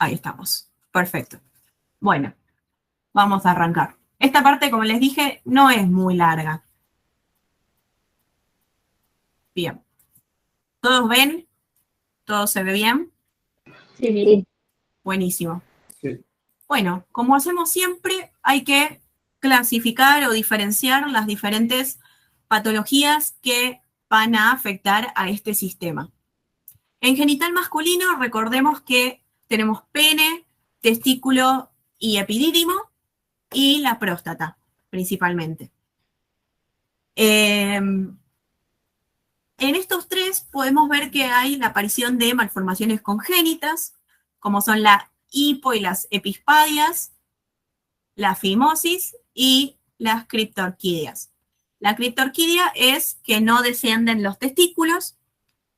Ahí estamos. Perfecto. Bueno, vamos a arrancar. Esta parte, como les dije, no es muy larga. Bien. ¿Todos ven? ¿Todo se ve bien? Sí. Buenísimo. Sí. Bueno, como hacemos siempre, hay que clasificar o diferenciar las diferentes patologías que van a afectar a este sistema. En genital masculino, recordemos que tenemos pene, testículo y epidídimo, y la próstata, principalmente. En estos tres podemos ver que hay la aparición de malformaciones congénitas, como son la hipo y las epispadias, la fimosis y las criptorquídeas. La criptorquidia es que no descienden los testículos.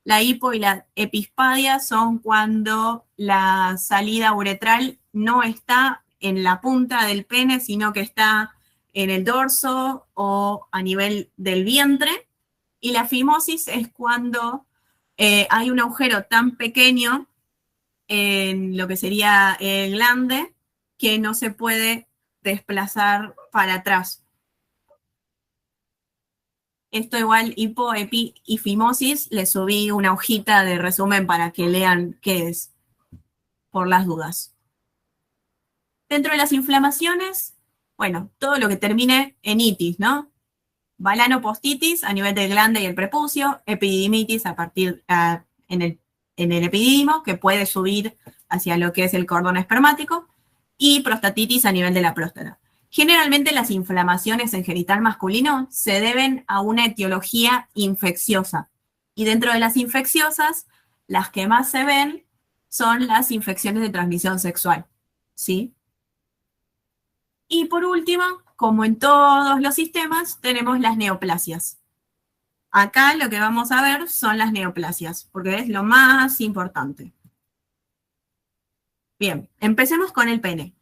La hipo y la epispadia son cuando la salida uretral no está en la punta del pene, sino que está en el dorso o a nivel del vientre. Y la fimosis es cuando hay un agujero tan pequeño en lo que sería el glande que no se puede desplazar para atrás. Esto igual, hipo, epi y fimosis, les subí una hojita de resumen para que lean qué es, por las dudas. Dentro de las inflamaciones, bueno, todo lo que termine en itis, ¿no? Balanopostitis a nivel del glande y el prepucio, epididimitis en el epidídimo, que puede subir hacia lo que es el cordón espermático, y prostatitis a nivel de la próstata. Generalmente las inflamaciones en genital masculino se deben a una etiología infecciosa. Y dentro de las infecciosas, las que más se ven son las infecciones de transmisión sexual, ¿sí? Y por último, como en todos los sistemas, tenemos las neoplasias. Acá lo que vamos a ver son las neoplasias, porque es lo más importante. Bien, empecemos con el pene.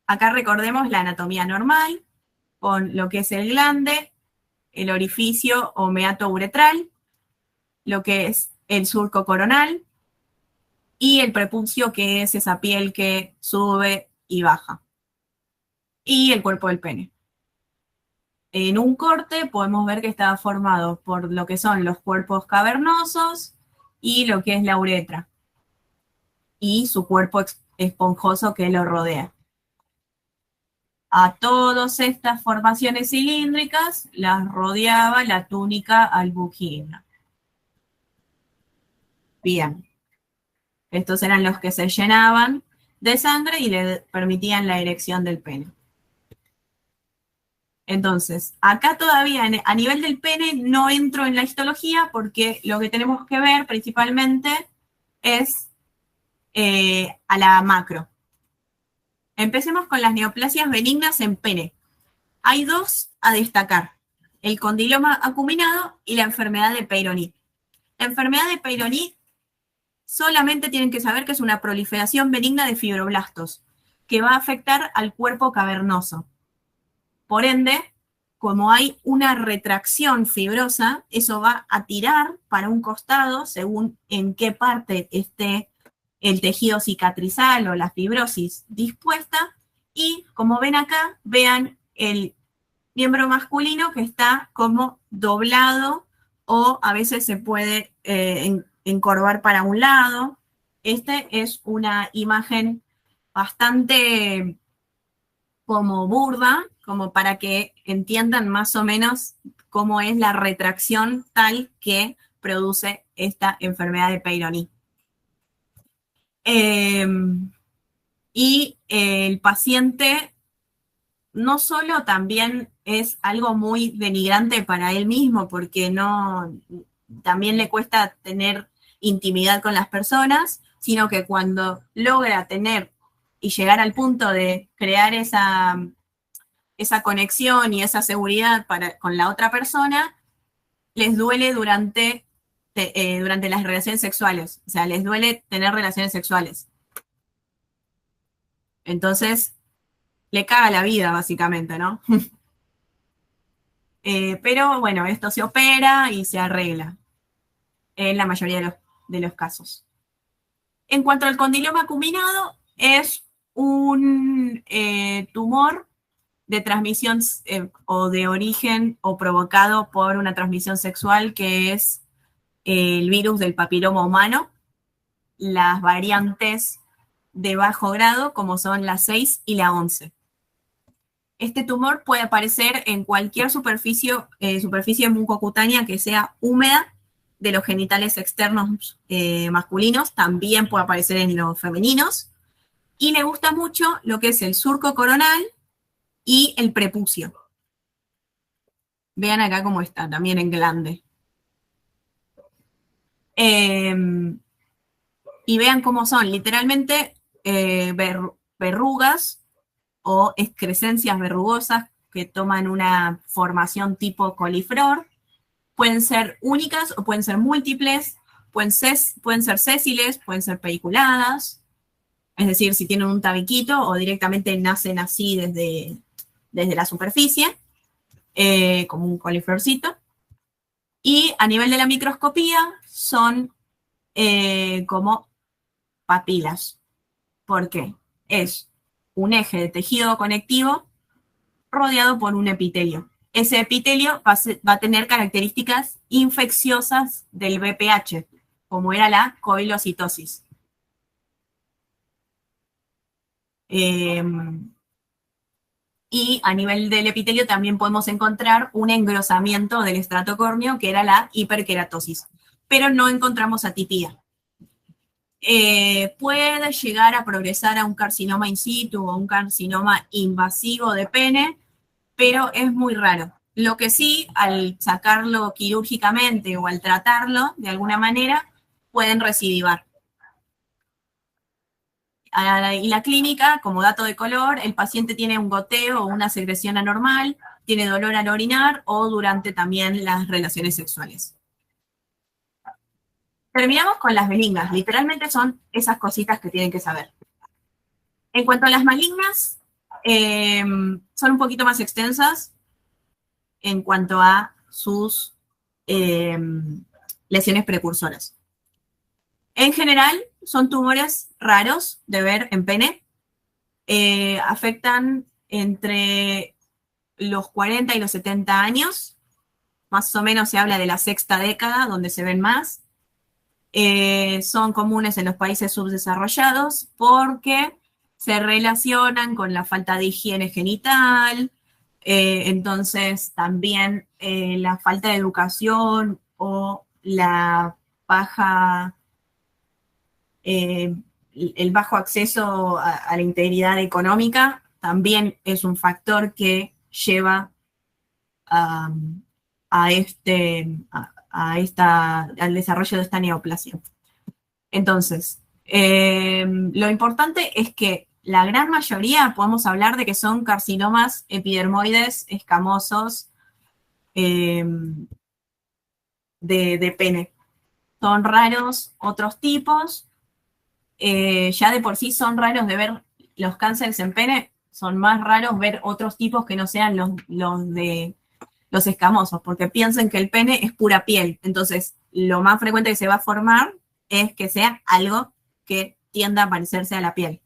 Acá recordemos la anatomía normal, con lo que es el glande, el orificio o meato uretral, lo que es el surco coronal, y el prepucio, que es esa piel que sube y baja, y el cuerpo del pene. En un corte podemos ver que está formado por lo que son los cuerpos cavernosos y lo que es la uretra, y su cuerpo esponjoso que lo rodea. A todas estas formaciones cilíndricas las rodeaba la túnica albuquina. Bien. Estos eran los que se llenaban de sangre y le permitían la erección del pene. Entonces, acá todavía a nivel del pene no entro en la histología porque lo que tenemos que ver principalmente es a la macro. Empecemos con las neoplasias benignas en pene. Hay dos a destacar: el condiloma acuminado y la enfermedad de Peyronie. La enfermedad de Peyronie solamente tienen que saber que es una proliferación benigna de fibroblastos que va a afectar al cuerpo cavernoso. Por ende, como hay una retracción fibrosa, eso va a tirar para un costado según en qué parte esté el tejido cicatrizal o la fibrosis dispuesta. Y como ven acá, vean el miembro masculino que está como doblado o a veces se puede encorvar para un lado. Esta es una imagen bastante como burda, como para que entiendan más o menos cómo es la retracción tal que produce esta enfermedad de Peyronie. Y el paciente no solo también es algo muy denigrante para él mismo, porque también le cuesta tener intimidad con las personas, sino que cuando logra tener y llegar al punto de crear esa conexión y esa seguridad con la otra persona, les duele durante las relaciones sexuales. O sea, les duele tener relaciones sexuales. Entonces, le caga la vida, básicamente, ¿no? Pero bueno, esto se opera y se arregla en la mayoría de los casos. En cuanto al condiloma acuminado, Es un tumor de transmisión o de origen o provocado por una transmisión sexual que es el virus del papiloma humano, las variantes de bajo grado como son la 6 y la 11. Este tumor puede aparecer en cualquier superficie mucocutánea que sea húmeda de los genitales externos masculinos, también puede aparecer en los femeninos, y le gusta mucho lo que es el surco coronal y el prepucio. Vean acá cómo está, también en glande. Y vean cómo son, literalmente verrugas o excrescencias verrugosas que toman una formación tipo coliflor. Pueden ser únicas o pueden ser múltiples, pueden ser sésiles, pueden ser pediculadas, es decir, si tienen un tabiquito o directamente nacen así desde la superficie, como un coliflorcito. Y a nivel de la microscopía son como papilas. ¿Por qué? Es un eje de tejido conectivo rodeado por un epitelio. Ese epitelio va a tener características infecciosas del VPH, como era la coilocitosis. Y a nivel del epitelio también podemos encontrar un engrosamiento del estrato córneo, que era la hiperkeratosis, pero no encontramos atipía. Puede llegar a progresar a un carcinoma in situ o un carcinoma invasivo de pene, pero es muy raro. Lo que sí, al sacarlo quirúrgicamente o al tratarlo de alguna manera, pueden recidivar. Y la clínica, como dato de color, el paciente tiene un goteo o una secreción anormal, tiene dolor al orinar o durante también las relaciones sexuales. Terminamos con las benignas. Literalmente son esas cositas que tienen que saber. En cuanto a las malignas, son un poquito más extensas en cuanto a sus lesiones precursoras. En general, son tumores raros de ver en pene. Afectan entre los 40 y los 70 años. Más o menos se habla de la sexta década, donde se ven más. Son comunes en los países subdesarrollados porque se relacionan con la falta de higiene genital, entonces también la falta de educación o la baja, el bajo acceso a la integridad económica también es un factor que lleva a al desarrollo de esta neoplasia. Entonces, lo importante es que la gran mayoría podemos hablar de que son carcinomas epidermoides escamosos de pene. Son raros otros tipos, ya de por sí son raros de ver los cánceres en pene, son más raros ver otros tipos que no sean los escamosos, porque piensen que el pene es pura piel, entonces lo más frecuente que se va a formar es que sea algo que tienda a parecerse a la piel.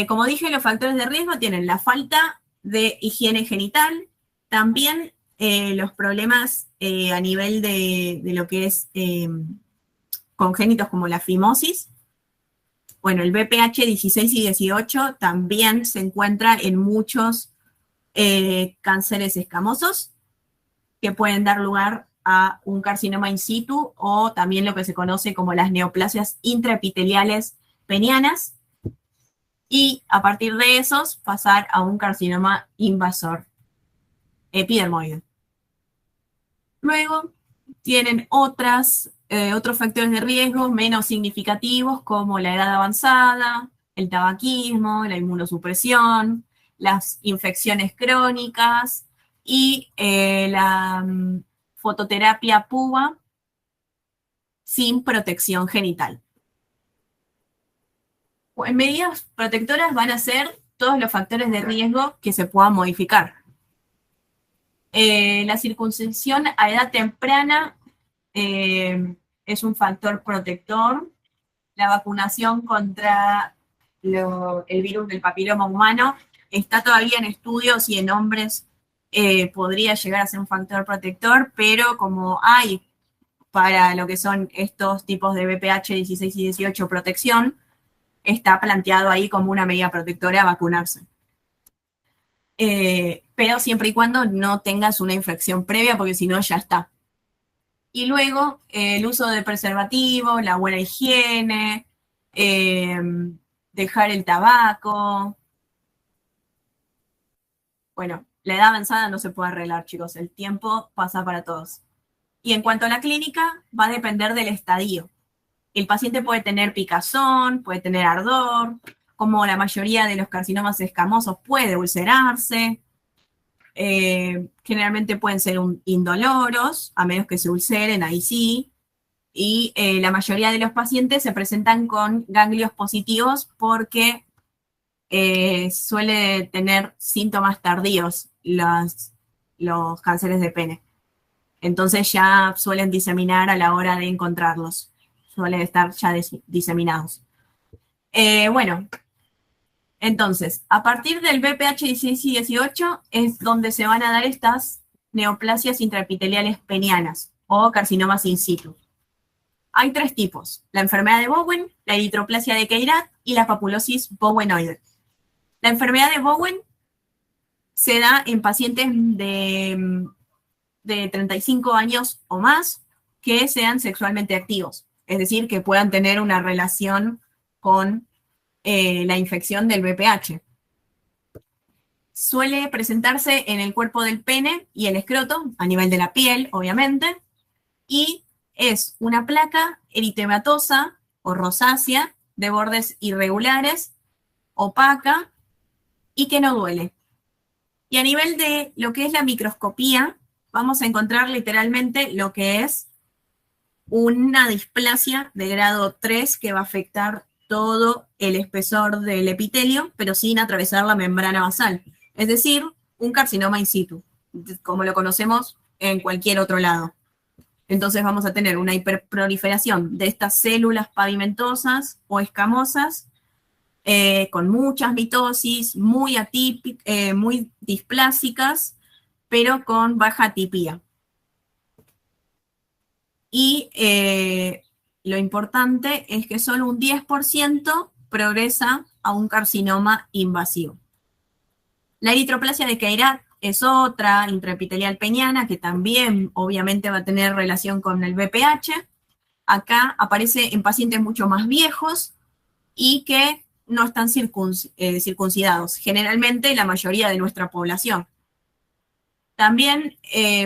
Como dije, los factores de riesgo tienen la falta de higiene genital, también los problemas a nivel de lo que es congénitos como la fimosis. Bueno, el VPH 16 y 18 también se encuentra en muchos cánceres escamosos que pueden dar lugar a un carcinoma in situ o también lo que se conoce como las neoplasias intraepiteliales penianas, y a partir de esos pasar a un carcinoma invasor epidermoide. Luego tienen otros factores de riesgo menos significativos como la edad avanzada, el tabaquismo, la inmunosupresión, las infecciones crónicas y la fototerapia PUA sin protección genital. En medidas protectoras van a ser todos los factores de riesgo que se puedan modificar. La circuncisión a edad temprana es un factor protector. La vacunación contra el virus del papiloma humano. Está todavía en estudios y en hombres podría llegar a ser un factor protector, pero como hay para lo que son estos tipos de VPH 16 y 18 protección, está planteado ahí como una medida protectora vacunarse. Pero siempre y cuando no tengas una infección previa, porque si no ya está. Y luego el uso de preservativos, la buena higiene, dejar el tabaco. Bueno, la edad avanzada no se puede arreglar, chicos, el tiempo pasa para todos. Y en cuanto a la clínica, va a depender del estadio. El paciente puede tener picazón, puede tener ardor, como la mayoría de los carcinomas escamosos puede ulcerarse. Generalmente pueden ser indoloros, a menos que se ulceren, ahí sí. Y la mayoría de los pacientes se presentan con ganglios positivos porque suele tener síntomas tardíos los cánceres de pene. Entonces ya suelen diseminar a la hora de encontrarlos. Suelen estar ya diseminados. Bueno, entonces, a partir del BPH 16 y 18 es donde se van a dar estas neoplasias intraepiteliales penianas o carcinomas in situ. Hay 3 tipos: la enfermedad de Bowen, la eritroplasia de Keirat y la papulosis bowenoide. La enfermedad de Bowen se da en pacientes de 35 años o más que sean sexualmente activos, es decir, que puedan tener una relación con la infección del VPH. Suele presentarse en el cuerpo del pene y el escroto, a nivel de la piel, obviamente, y es una placa eritematosa o rosácea de bordes irregulares, opaca y que no duele. Y a nivel de lo que es la microscopía, vamos a encontrar literalmente lo que es una displasia de grado 3 que va a afectar todo el espesor del epitelio, pero sin atravesar la membrana basal. Es decir, un carcinoma in situ, como lo conocemos en cualquier otro lado. Entonces vamos a tener una hiperproliferación de estas células pavimentosas o escamosas con muchas mitosis, muy muy displásicas, pero con baja atipía. Y lo importante es que solo un 10% progresa a un carcinoma invasivo. La eritroplasia de Keirat es otra intraepitelial peniana que también obviamente va a tener relación con el VPH. Acá aparece en pacientes mucho más viejos y que no están circuncidados, generalmente la mayoría de nuestra población. También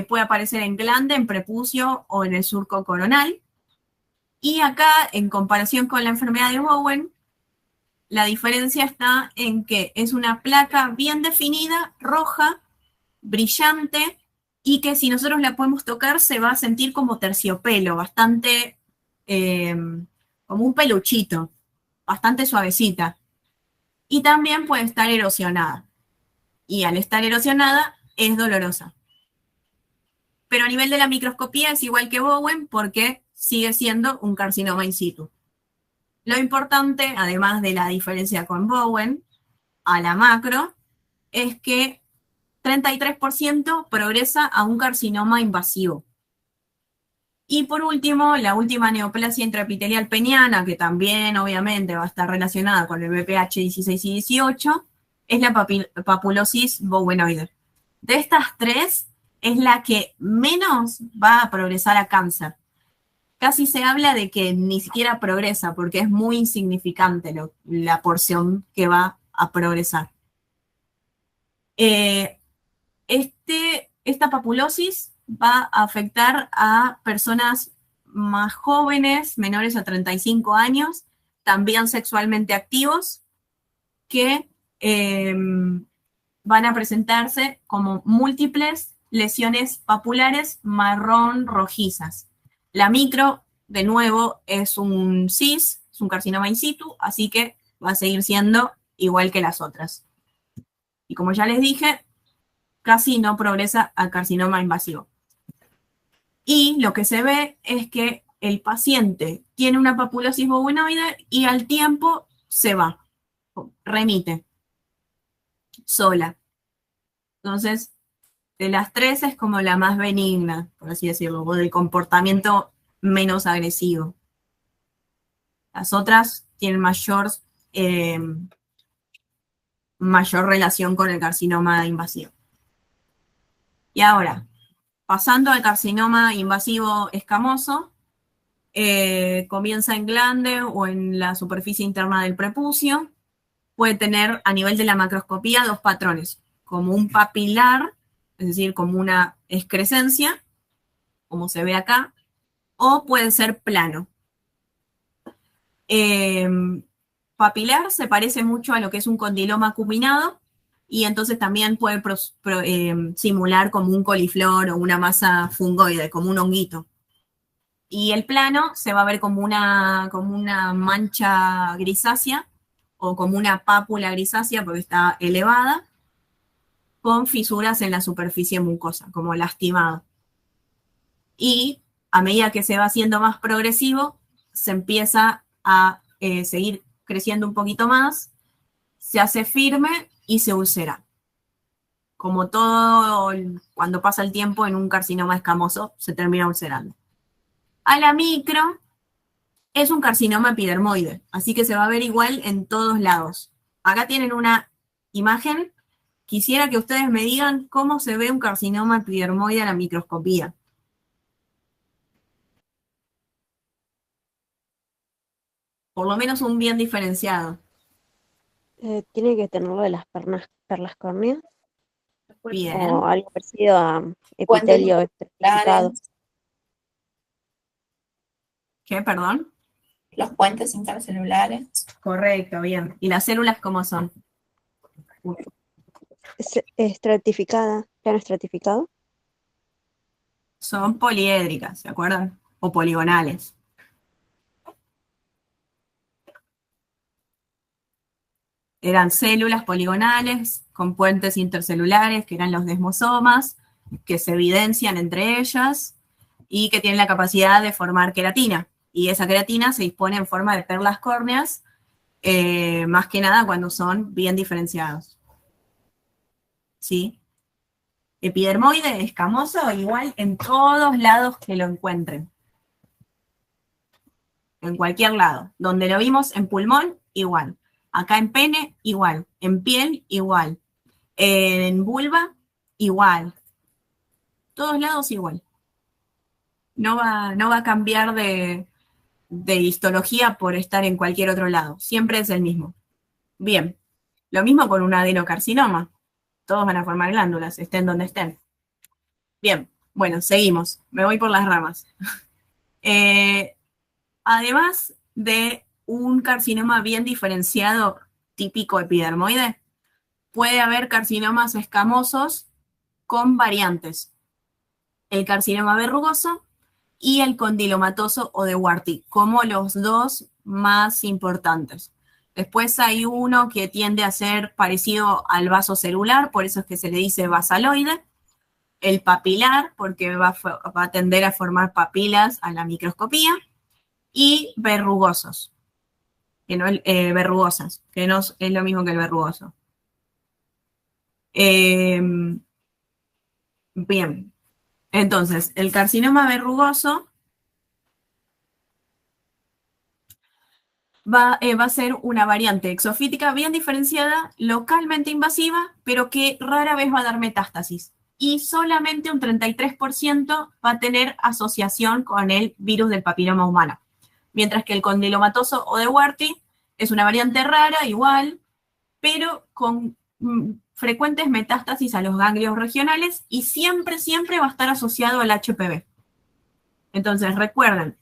puede aparecer en glande, en prepucio o en el surco coronal. Y acá, en comparación con la enfermedad de Bowen, la diferencia está en que es una placa bien definida, roja, brillante, y que si nosotros la podemos tocar se va a sentir como terciopelo, bastante como un peluchito, bastante suavecita. Y también puede estar erosionada. Y al estar erosionada es dolorosa. Pero a nivel de la microscopía es igual que Bowen porque sigue siendo un carcinoma in situ. Lo importante, además de la diferencia con Bowen, a la macro, es que 33% progresa a un carcinoma invasivo. Y por último, la última neoplasia intraepitelial peniana, que también obviamente va a estar relacionada con el VPH 16 y 18, es la papulosis bowenoide. De estas 3, es la que menos va a progresar a cáncer. Casi se habla de que ni siquiera progresa porque es muy insignificante la porción que va a progresar. Esta papulosis va a afectar a personas más jóvenes, menores a 35 años, también sexualmente activos, que van a presentarse como múltiples lesiones papulares marrón rojizas. La micro, de nuevo, es un CIS, es un carcinoma in situ, así que va a seguir siendo igual que las otras. Y como ya les dije, casi no progresa a carcinoma invasivo. Y lo que se ve es que el paciente tiene una papulosis bowenoide y al tiempo se va. remite sola. Entonces, de las tres es como la más benigna, por así decirlo, o del comportamiento menos agresivo. Las otras tienen mayor relación con el carcinoma invasivo. Y ahora, pasando al carcinoma invasivo escamoso, comienza en glande o en la superficie interna del prepucio. Puede tener a nivel de la macroscopía dos patrones, como un papilar, es decir, como una excrescencia, como se ve acá, o puede ser plano. Papilar se parece mucho a lo que es un condiloma acuminado, y entonces también puede simular como un coliflor o una masa fungoide, como un honguito. Y el plano se va a ver como una mancha grisácea o como una pápula grisácea porque está elevada, con fisuras en la superficie mucosa, como lastimado. Y a medida que se va haciendo más progresivo, se empieza a seguir creciendo un poquito más, se hace firme y se ulcera. Como todo, cuando pasa el tiempo en un carcinoma escamoso, se termina ulcerando. A la micro es un carcinoma epidermoide, así que se va a ver igual en todos lados. Acá tienen una imagen. Quisiera que ustedes me digan cómo se ve un carcinoma epidermoide a la microscopía. Por lo menos un bien diferenciado. Tiene que tener lo de las perlas córneas o Bien. algo parecido a Puentes epitelio estratificado. intercelulares, ¿Qué, perdón? los puentes intercelulares. Correcto, bien. ¿Y las células cómo son? Es estratificada, plano estratificado. Son poliédricas, ¿se acuerdan? O poligonales. Eran células poligonales con puentes intercelulares, que eran los desmosomas, que se evidencian entre ellas y que tienen la capacidad de formar queratina. Y esa queratina se dispone en forma de perlas córneas, más que nada cuando son bien diferenciados. ¿Sí? Epidermoide, escamoso, igual en todos lados que lo encuentren. En cualquier lado. Donde lo vimos en pulmón, igual. Acá en pene, igual. En piel, igual. En vulva, igual. Todos lados, igual. No va a cambiar de histología por estar en cualquier otro lado. Siempre es el mismo. Bien. Lo mismo con un adenocarcinoma. Todos van a formar glándulas, estén donde estén. Bien. Bueno, seguimos. Me voy por las ramas. Además de un carcinoma bien diferenciado típico epidermoide, puede haber carcinomas escamosos con variantes. El carcinoma verrugoso y el condilomatoso o de Warty, como los dos más importantes. Después hay uno que tiende a ser parecido al vaso celular, por eso es que se le dice basaloide. El papilar, porque va a tender a formar papilas a la microscopía. Y verrugosas, que no es lo mismo que el verrugoso. Bien, entonces, el carcinoma verrugoso va a ser una variante exofítica bien diferenciada, localmente invasiva, pero que rara vez va a dar metástasis. Y solamente un 33% va a tener asociación con el virus del papiloma humano. Mientras que el condilomatoso o de Warty es una variante rara, igual, pero con frecuentes metástasis a los ganglios regionales y siempre, siempre va a estar asociado al HPV. Entonces, recuerden,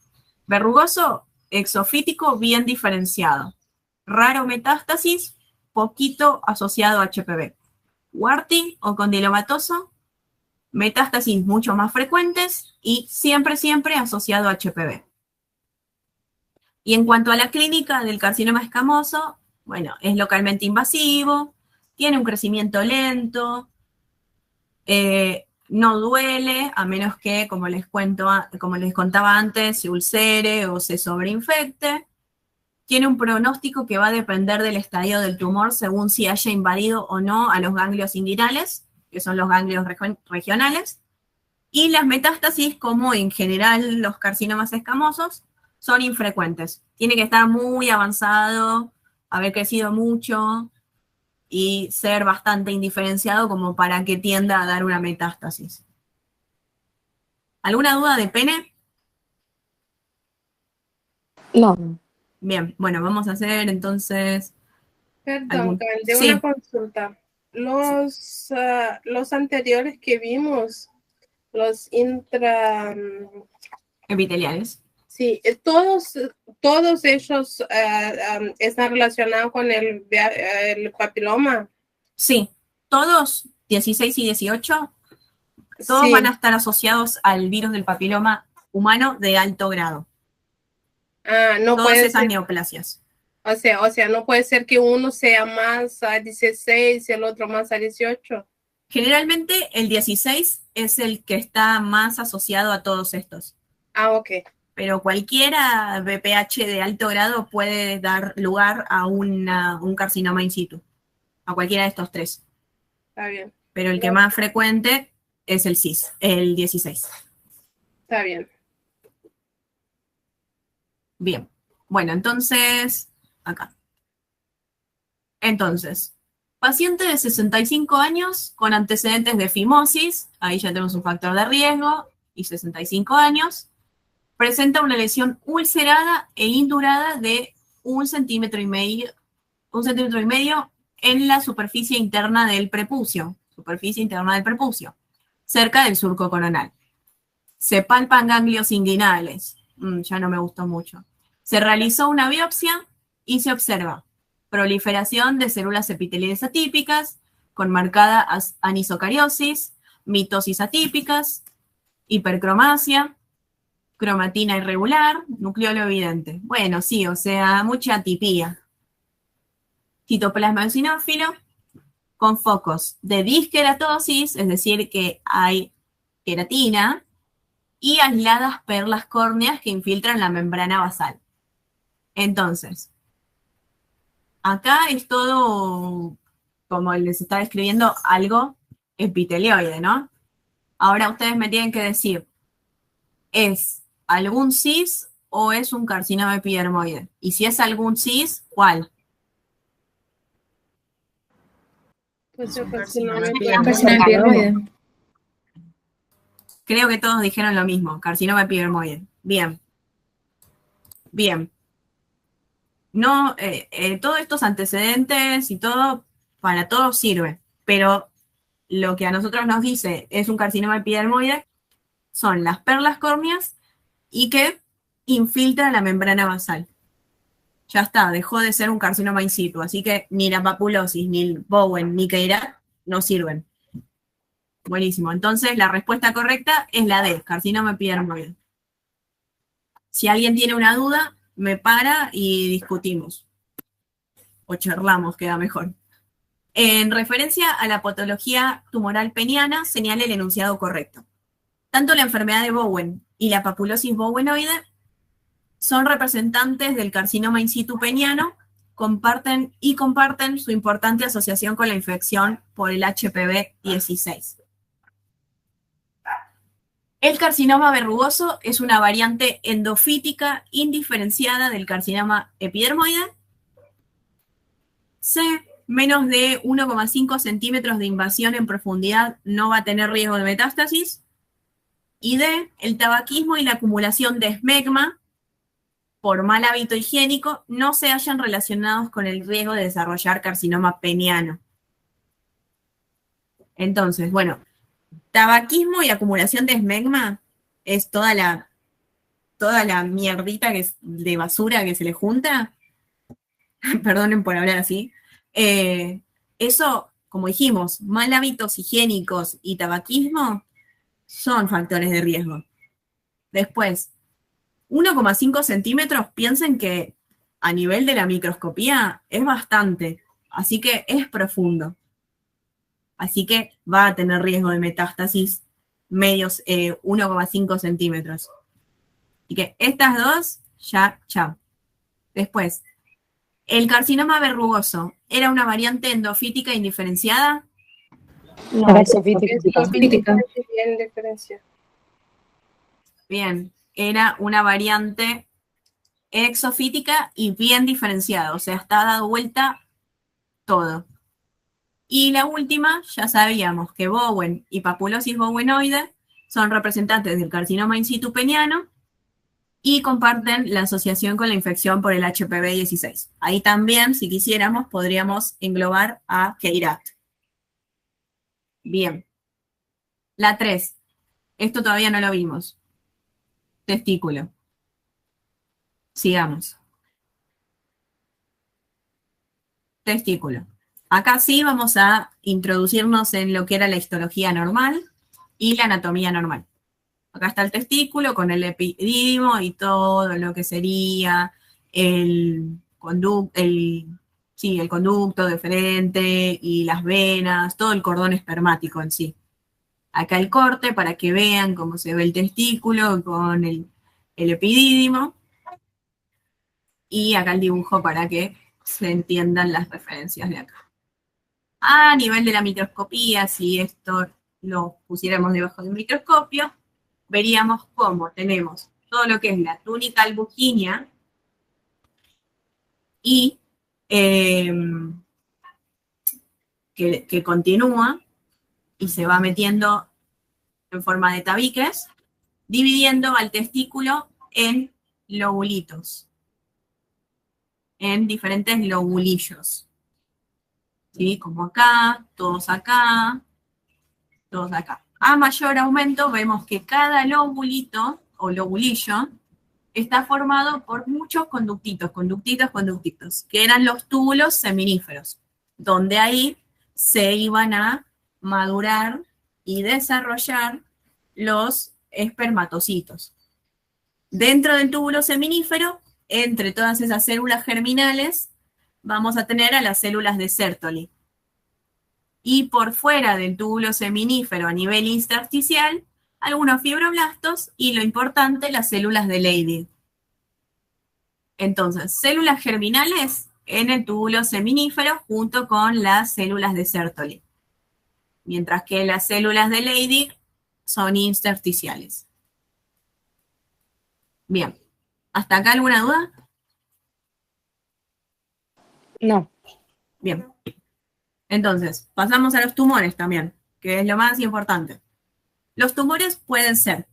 verrugoso, exofítico, bien diferenciado. Raro metástasis, poquito asociado a HPV. Warty o condilomatoso, metástasis mucho más frecuentes y siempre, siempre asociado a HPV. Y en cuanto a la clínica del carcinoma escamoso, bueno, es localmente invasivo, tiene un crecimiento lento, no duele, a menos que, como les contaba antes, se ulcere o se sobreinfecte. tiene un pronóstico que va a depender del estadio del tumor según si haya invadido o no a los ganglios inguinales, que son los ganglios regionales, y las metástasis, como en general los carcinomas escamosos, son infrecuentes. Tiene que estar muy avanzado, haber crecido mucho y ser bastante indiferenciado como para que tienda a dar una metástasis. ¿Alguna duda de pene? No. Bien, bueno, vamos a hacer entonces... Perdón, Candy, Sí. una consulta. Los anteriores que vimos, los Epiteliales. sí, todos ellos están relacionados con el papiloma. Sí, todos, 16 y 18, todos Sí. van a estar asociados al virus del papiloma humano de alto grado. No Todas puede esas ser, neoplasias. o sea, no puede ser que uno sea más a 16 y el otro más a 18. Generalmente el 16 es el que está más asociado a todos estos. Ok. Pero cualquiera BPH de alto grado puede dar lugar a un carcinoma in situ, a cualquiera de estos tres. Está bien. Pero el que más frecuente es el CIS, el 16. Está bien. Bien. Bueno, entonces, acá. Entonces, paciente de 65 años con antecedentes de fimosis, ahí ya tenemos un factor de riesgo, y 65 años, presenta una lesión ulcerada e indurada de 1,5 centímetros en la superficie interna del prepucio, cerca del surco coronal. Se palpan ganglios inguinales, ya no me gustó mucho. Se realizó una biopsia y se observa proliferación de células epiteliales atípicas, con marcada anisocariosis, mitosis atípicas, hipercromasia, cromatina irregular, nucleolo evidente. Bueno, sí, o sea, mucha atipía. Citoplasma eosinófilo, con focos de disqueratosis, es decir, que hay queratina, y aisladas perlas córneas que infiltran la membrana basal. Entonces, acá es todo, como les está describiendo, algo epitelioide, ¿no? Ahora ustedes me tienen que decir, ¿es algún CIS o es un carcinoma epidermoide? Y si es algún CIS, ¿cuál? Pues Es el un carcinoma Carcinoma epidermoide. Creo que todos dijeron lo mismo, carcinoma epidermoide. Bien. Bien. No, todos estos antecedentes y todo, para todo sirve, pero lo que a nosotros nos dice es un carcinoma epidermoide son las perlas córneas y que infiltra la membrana basal. Ya está, dejó de ser un carcinoma in situ, así que ni la papulosis, ni el Bowen, ni Keirat no sirven. Buenísimo, entonces la respuesta correcta es la D, carcinoma epidermoide. Si alguien tiene una duda, me para y discutimos. O charlamos, queda mejor. En referencia a la patología tumoral peniana, señale el enunciado correcto. Tanto la enfermedad de Bowen y la papulosis bowenoide son representantes del carcinoma in situ peniano, comparten su importante asociación con la infección por el HPV-16. El carcinoma verrugoso es una variante endofítica indiferenciada del carcinoma epidermoide. C, menos de 1,5 centímetros de invasión en profundidad no va a tener riesgo de metástasis. Y D, el tabaquismo y la acumulación de esmegma por mal hábito higiénico no se hallan relacionados con el riesgo de desarrollar carcinoma peniano. Entonces, bueno, tabaquismo y acumulación de esmegma es toda la mierdita de basura que se le junta. Perdonen por hablar así. Eso, como dijimos, mal hábitos higiénicos y tabaquismo son factores de riesgo. Después, 1,5 centímetros, piensen que a nivel de la microscopía es bastante, así que es profundo. Así que va a tener riesgo de metástasis medios 1,5 centímetros. Así que estas dos, ya, chao. Después, ¿El carcinoma verrugoso era una variante endofítica indiferenciada? No, Era exofítica. exofítica. Bien diferenciado. Bien, era una variante exofítica y bien diferenciada, o sea, está dado vuelta todo. Y la última, ya sabíamos que Bowen y papulosis bowenoide son representantes del carcinoma in situ peniano y comparten la asociación con la infección por el HPV-16. Ahí también, si quisiéramos, podríamos englobar a KRAT. Bien. La 3. Esto todavía no lo vimos. Testículo. Sigamos. Testículo. Acá sí vamos a introducirnos en lo que era la histología normal y la anatomía normal. Acá está el testículo con el epidídimo y todo lo que sería el conducto deferente y las venas, todo el cordón espermático en sí. Acá el corte para que vean cómo se ve el testículo con el epidídimo. Y acá el dibujo para que se entiendan las referencias de acá. A nivel de la microscopía, si esto lo pusiéramos debajo del microscopio, veríamos cómo tenemos todo lo que es la túnica albuginea y que continúa y se va metiendo en forma de tabiques, dividiendo al testículo en lobulitos, en diferentes lobulillos. ¿Sí? Como acá, todos acá, todos acá. A mayor aumento vemos que cada lobulito o lobulillo está formado por muchos conductitos, que eran los túbulos seminíferos, donde ahí se iban a madurar y desarrollar los espermatocitos. Dentro del túbulo seminífero, entre todas esas células germinales, vamos a tener a las células de Sertoli. Y por fuera del túbulo seminífero a nivel intersticial, algunos fibroblastos y lo importante, las células de Leydig. Entonces, células germinales en el túbulo seminífero junto con las células de Sertoli. Mientras que las células de Leydig son intersticiales. Bien. ¿Hasta acá alguna duda? No. Bien. Entonces, pasamos a los tumores también, que es lo más importante. Los tumores pueden ser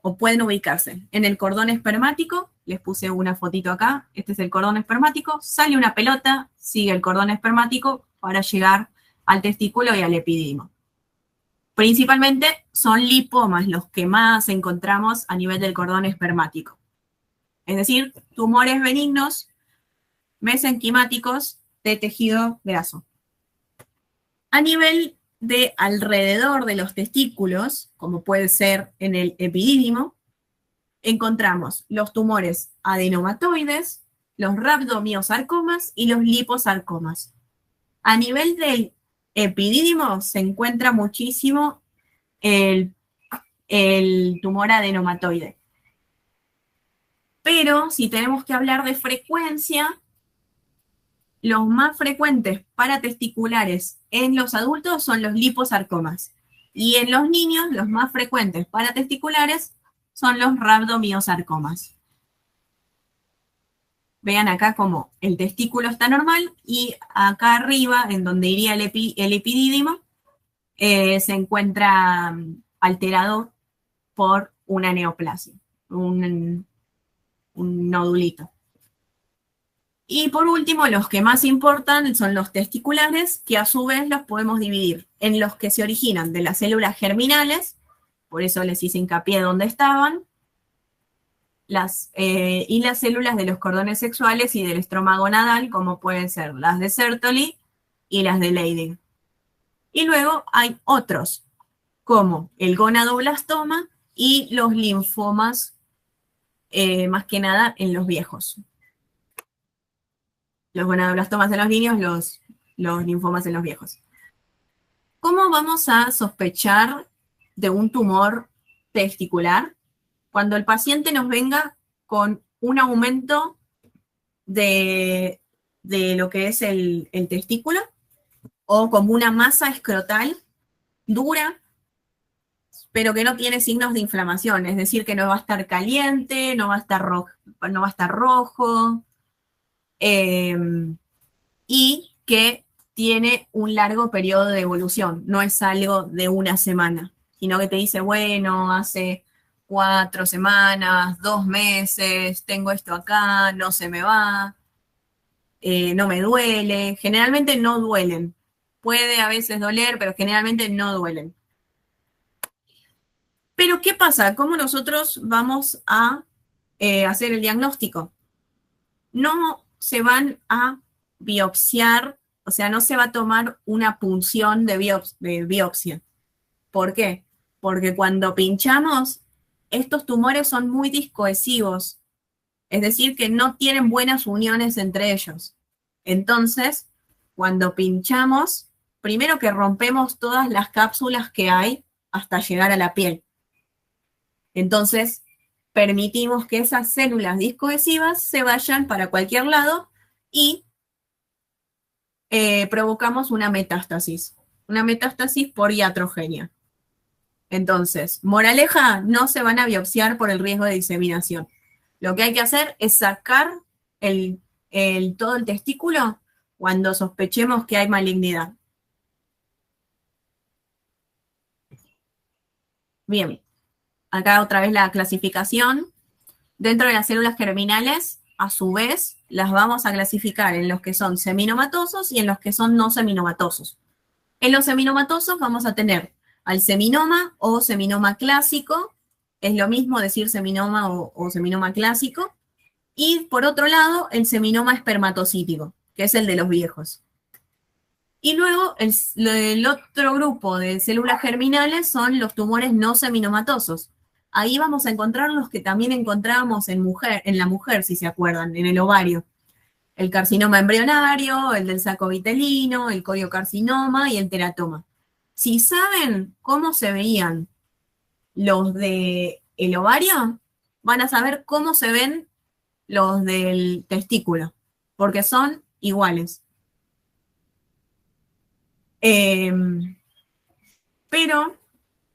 o pueden ubicarse en el cordón espermático. Les puse una fotito acá. Este es el cordón espermático. Sale una pelota, sigue el cordón espermático para llegar al testículo y al epidídimo. Principalmente son lipomas los que más encontramos a nivel del cordón espermático. Es decir, tumores benignos mesenquimáticos de tejido graso. A nivel de alrededor de los testículos, como puede ser en el epidídimo, encontramos los tumores adenomatoides, los rhabdomiosarcomas y los liposarcomas. A nivel del epidídimo se encuentra muchísimo el tumor adenomatoide. Pero si tenemos que hablar de frecuencia, los más frecuentes paratesticulares en los adultos son los liposarcomas. Y en los niños, los más frecuentes paratesticulares son los rhabdomiosarcomas. Vean acá como el testículo está normal y acá arriba, en donde iría el epidídimo, se encuentra alterado por una neoplasia, un nodulito. Y por último, los que más importan son los testiculares, que a su vez los podemos dividir en los que se originan de las células germinales, por eso les hice hincapié donde estaban, y las células de los cordones sexuales y del estroma gonadal, como pueden ser las de Sertoli y las de Leydig. Y luego hay otros, como el gonadoblastoma y los linfomas, más que nada en los viejos. Los gonadoblastomas en los niños, los linfomas en los viejos. ¿Cómo vamos a sospechar de un tumor testicular? Cuando el paciente nos venga con un aumento de de lo que es el testículo, o como una masa escrotal dura, pero que no tiene signos de inflamación, es decir, que no va a estar caliente, no va a estar rojo, y que tiene un largo periodo de evolución, no es algo de una semana, sino que te dice, bueno, hace 4 semanas, 2 meses, tengo esto acá, no se me va, no me duele, generalmente no duelen, puede a veces doler, pero generalmente no duelen. Pero ¿qué pasa? ¿Cómo nosotros vamos a hacer el diagnóstico? No se van a biopsiar, o sea, no se va a tomar una punción de biopsia. ¿Por qué? Porque cuando pinchamos, estos tumores son muy discohesivos, es decir, que no tienen buenas uniones entre ellos. Entonces, cuando pinchamos, primero que rompemos todas las cápsulas que hay hasta llegar a la piel. Entonces, permitimos que esas células discohesivas se vayan para cualquier lado y provocamos una metástasis por iatrogenia. Entonces, moraleja, no se van a biopsiar por el riesgo de diseminación. Lo que hay que hacer es sacar todo el testículo cuando sospechemos que hay malignidad. Bien, acá otra vez la clasificación. Dentro de las células germinales, a su vez, las vamos a clasificar en los que son seminomatosos y en los que son no seminomatosos. En los seminomatosos vamos a tener al seminoma o seminoma clásico, es lo mismo decir seminoma o seminoma clásico, y por otro lado, el seminoma espermatocítico, que es el de los viejos. Y luego, el otro grupo de células germinales son los tumores no seminomatosos. Ahí vamos a encontrar los que también encontrábamos en la mujer, si se acuerdan, en el ovario. El carcinoma embrionario, el del saco vitelino, el coriocarcinoma y el teratoma. Si saben cómo se veían los del ovario, van a saber cómo se ven los del testículo, porque son iguales. Pero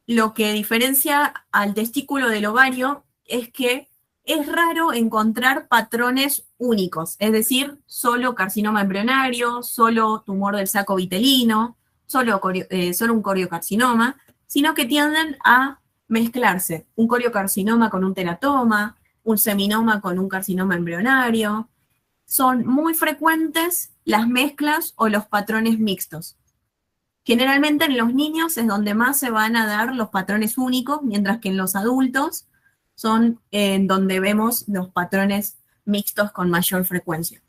lo que diferencia al testículo del ovario es que es raro encontrar patrones únicos, es decir, solo carcinoma embrionario, solo tumor del saco vitelino, solo un coriocarcinoma, sino que tienden a mezclarse un coriocarcinoma con un teratoma, un seminoma con un carcinoma embrionario. Son muy frecuentes las mezclas o los patrones mixtos. Generalmente en los niños es donde más se van a dar los patrones únicos, mientras que en los adultos son en donde vemos los patrones mixtos con mayor frecuencia.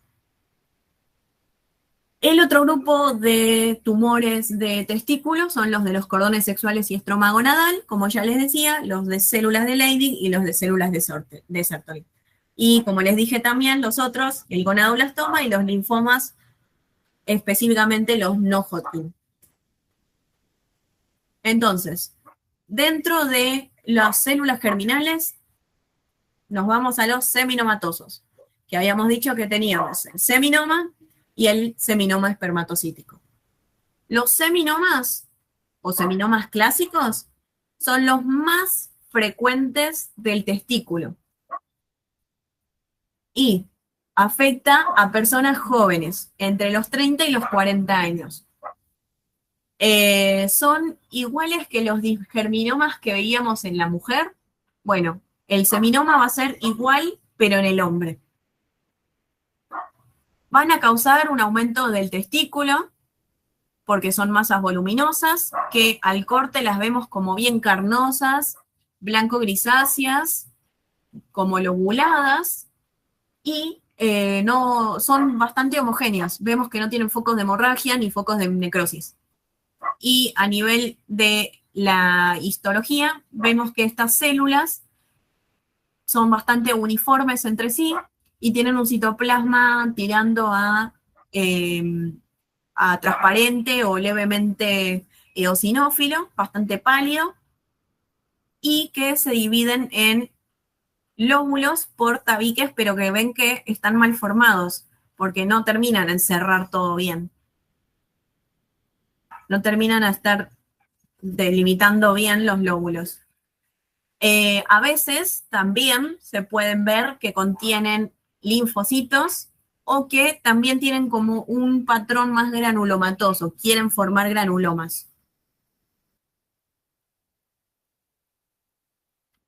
El otro grupo de tumores de testículos son los de los cordones sexuales y estroma gonadal, como ya les decía, los de células de Leydig y los de células de Sertoli. Y como les dije también, los otros, el gonadoblastoma y los linfomas, específicamente los no Hodgkin. Entonces, dentro de las células germinales, nos vamos a los seminomatosos, que habíamos dicho que teníamos el seminoma y el seminoma espermatocítico. Los seminomas o seminomas clásicos son los más frecuentes del testículo y afecta a personas jóvenes, entre los 30 y los 40 años. ¿Son iguales que los germinomas que veíamos en la mujer? Bueno, el seminoma va a ser igual, pero en el hombre. Van a causar un aumento del testículo, porque son masas voluminosas, que al corte las vemos como bien carnosas, blanco-grisáceas, como lobuladas, y no, son bastante homogéneas. Vemos que no tienen focos de hemorragia ni focos de necrosis. Y a nivel de la histología, vemos que estas células son bastante uniformes entre sí y tienen un citoplasma tirando a transparente o levemente eosinófilo, bastante pálido, y que se dividen en lóbulos por tabiques, pero que ven que están mal formados, porque no terminan en cerrar todo bien. No terminan a estar delimitando bien los lóbulos. A veces también se pueden ver que contienen linfocitos o que también tienen como un patrón más granulomatoso, quieren formar granulomas.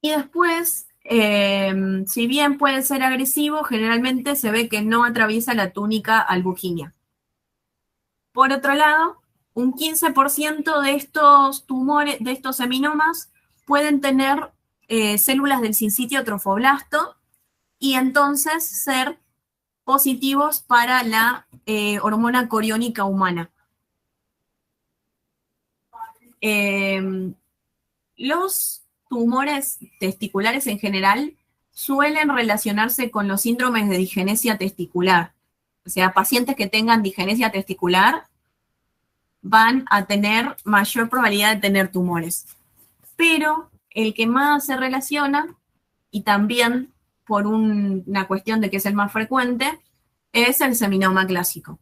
Y después, si bien puede ser agresivo, generalmente se ve que no atraviesa la túnica albuginea. Por otro lado, un 15% de estos tumores, de estos seminomas, pueden tener células del sincitio trofoblasto y entonces ser positivos para la hormona coriónica humana. Los tumores testiculares en general suelen relacionarse con los síndromes de digenesia testicular. O sea, pacientes que tengan digenesia testicular van a tener mayor probabilidad de tener tumores. Pero el que más se relaciona, y también por una cuestión de que es el más frecuente, es el seminoma clásico.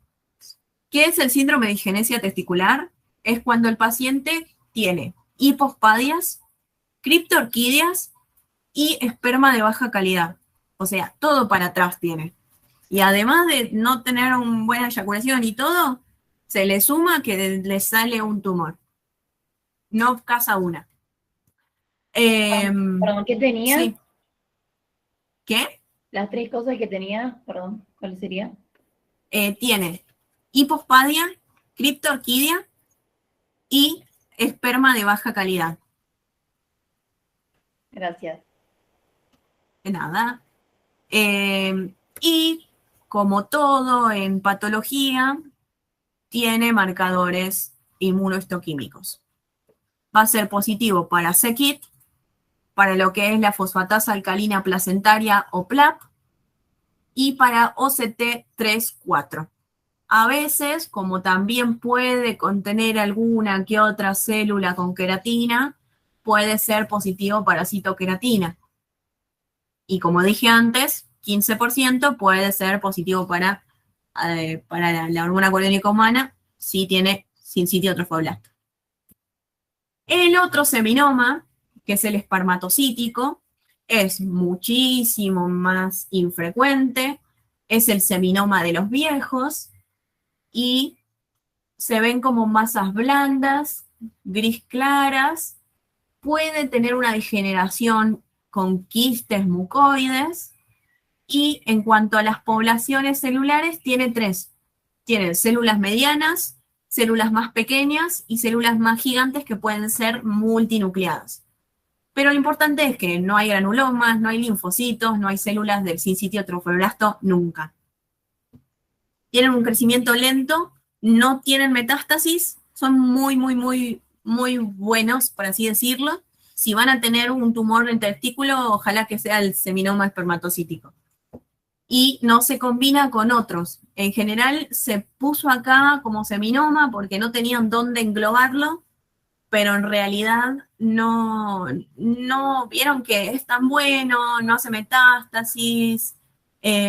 ¿Qué es el síndrome de digenesia testicular? Es cuando el paciente tiene hipospadias, criptorquidias y esperma de baja calidad. O sea, todo para atrás tiene. Y además de no tener una buena eyaculación y todo, se le suma que le sale un tumor. No casa una. Perdón, ¿qué tenía? Sí. ¿Qué? Las 3 cosas que tenía, perdón, ¿cuáles serían? Tiene hipospadia, criptorquidia y esperma de baja calidad. Gracias. De nada. Y como todo en patología, tiene marcadores inmunohistoquímicos. Va a ser positivo para c-KIT, para lo que es la fosfatasa alcalina placentaria o PLAP, y para OCT3-4. A veces, como también puede contener alguna que otra célula con queratina, puede ser positivo para citoqueratina. Y como dije antes, 15% puede ser positivo para la hormona coriónica humana si tiene sincitio trofoblasto. El otro seminoma, que es el espermatocítico, es muchísimo más infrecuente, es el seminoma de los viejos y se ven como masas blandas, gris claras, puede tener una degeneración con quistes mucoides y en cuanto a las poblaciones celulares tiene 3. Tiene células medianas, células más pequeñas y células más gigantes que pueden ser multinucleadas. Pero lo importante es que no hay granulomas, no hay linfocitos, no hay células del sincitio trofoblasto nunca. Tienen un crecimiento lento, no tienen metástasis, son muy, muy, muy, muy buenos, por así decirlo. Si van a tener un tumor en testículo, ojalá que sea el seminoma espermatocítico. Y no se combina con otros. En general se puso acá como seminoma porque no tenían dónde englobarlo, pero en realidad no vieron que es tan bueno, no hace metástasis,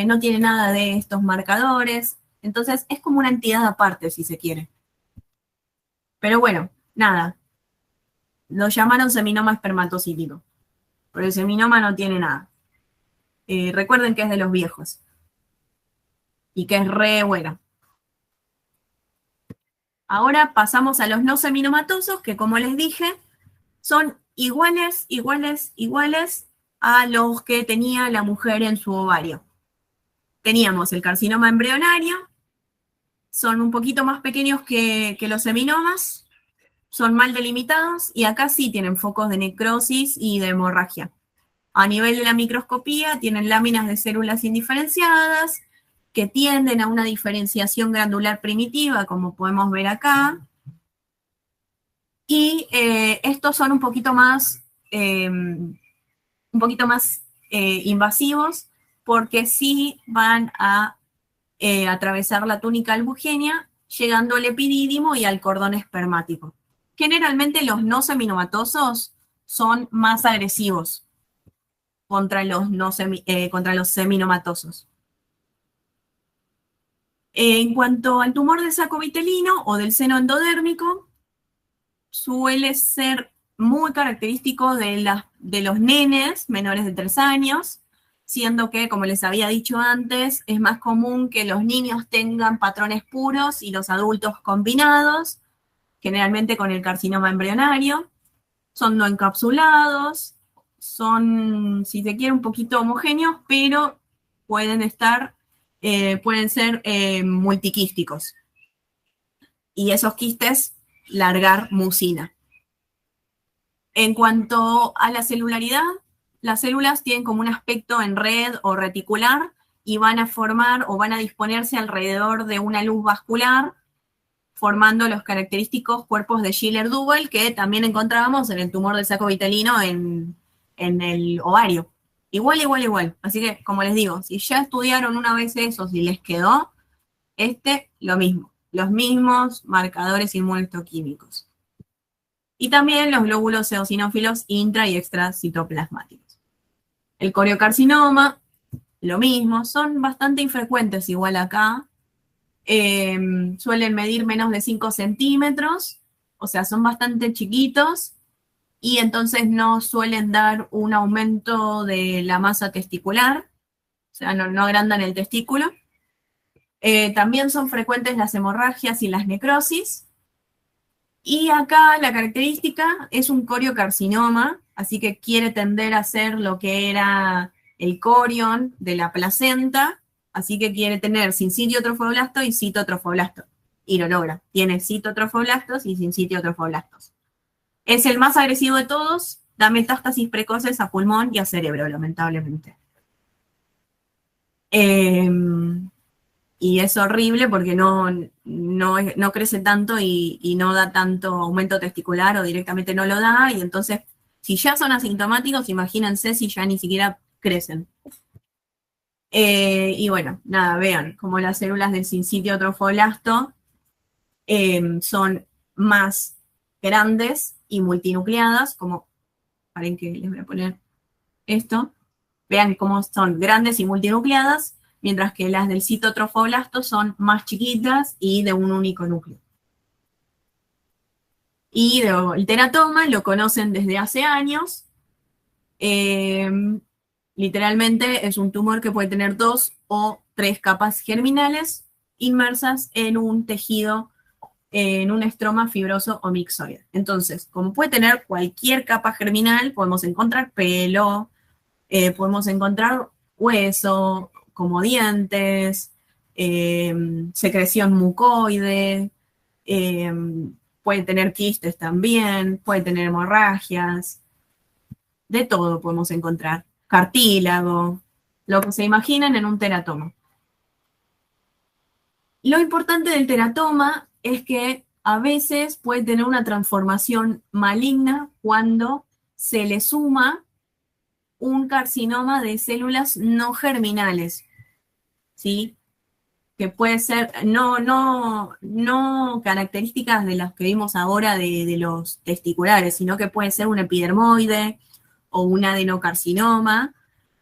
no tiene nada de estos marcadores. Entonces es como una entidad aparte, si se quiere. Pero bueno, nada. Lo llamaron seminoma espermatocítico, pero el seminoma no tiene nada. Recuerden que es de los viejos y que es re bueno. Ahora pasamos a los no seminomatosos, que como les dije, son iguales a los que tenía la mujer en su ovario. Teníamos el carcinoma embrionario, son un poquito más pequeños que los seminomas, son mal delimitados y acá sí tienen focos de necrosis y de hemorragia. A nivel de la microscopía tienen láminas de células indiferenciadas que tienden a una diferenciación granular primitiva, como podemos ver acá. Y estos son un poquito más invasivos porque sí van a atravesar la túnica albugínea, llegando al epidídimo y al cordón espermático. Generalmente los no seminomatosos son más agresivos contra los seminomatosos. En cuanto al tumor del saco vitelino o del seno endodérmico, suele ser muy característico de los nenes menores de 3 años, siendo que, como les había dicho antes, es más común que los niños tengan patrones puros y los adultos combinados, generalmente con el carcinoma embrionario. Son no encapsulados, son, si se quiere, un poquito homogéneos, pero pueden ser multiquísticos. Y esos quistes largar mucina. En cuanto a la celularidad, las células tienen como un aspecto en red o reticular y van a formar o van a disponerse alrededor de una luz vascular, formando los característicos cuerpos de Schiller-Dubel que también encontrábamos en el tumor del saco vitelino en el ovario. Igual. Así que, como les digo, si ya estudiaron una vez eso, si les quedó, lo mismo. Los mismos marcadores inmunohistoquímicos. Y también los glóbulos eosinófilos intra- y extracitoplasmáticos. El coriocarcinoma, lo mismo, son bastante infrecuentes igual acá. Suelen medir menos de 5 centímetros, o sea, son bastante chiquitos y entonces no suelen dar un aumento de la masa testicular, o sea, no agrandan el testículo. También son frecuentes las hemorragias y las necrosis. Y acá la característica es un coriocarcinoma, así que quiere tender a ser lo que era el corion de la placenta, así que quiere tener sincitio trofoblasto y citotrofoblasto. Y lo logra. Tiene citotrofoblastos y sincitio trofoblastos. Es el más agresivo de todos, da metástasis precoces a pulmón y a cerebro, lamentablemente. Y es horrible porque no crece tanto y no da tanto aumento testicular o directamente no lo da. Y entonces, si ya son asintomáticos, imagínense si ya ni siquiera crecen. Y bueno, nada, vean como las células del sincitio trofoblasto son más grandes y multinucleadas, como, paren que les voy a poner esto. Vean cómo son grandes y multinucleadas, mientras que las del citotrofoblasto son más chiquitas y de un único núcleo. Y el teratoma lo conocen desde hace años. Literalmente es un tumor que puede tener 2 o 3 capas germinales inmersas en un tejido, en un estroma fibroso o mixoide. Entonces, como puede tener cualquier capa germinal, podemos encontrar pelo, podemos encontrar hueso, como dientes, secreción mucoide, puede tener quistes también, puede tener hemorragias, de todo podemos encontrar, cartílago, lo que se imaginen en un teratoma. Lo importante del teratoma es que a veces puede tener una transformación maligna cuando se le suma un carcinoma de células no germinales, ¿sí? Que puede ser, no características de las que vimos ahora de los testiculares, sino que puede ser un epidermoide o un adenocarcinoma.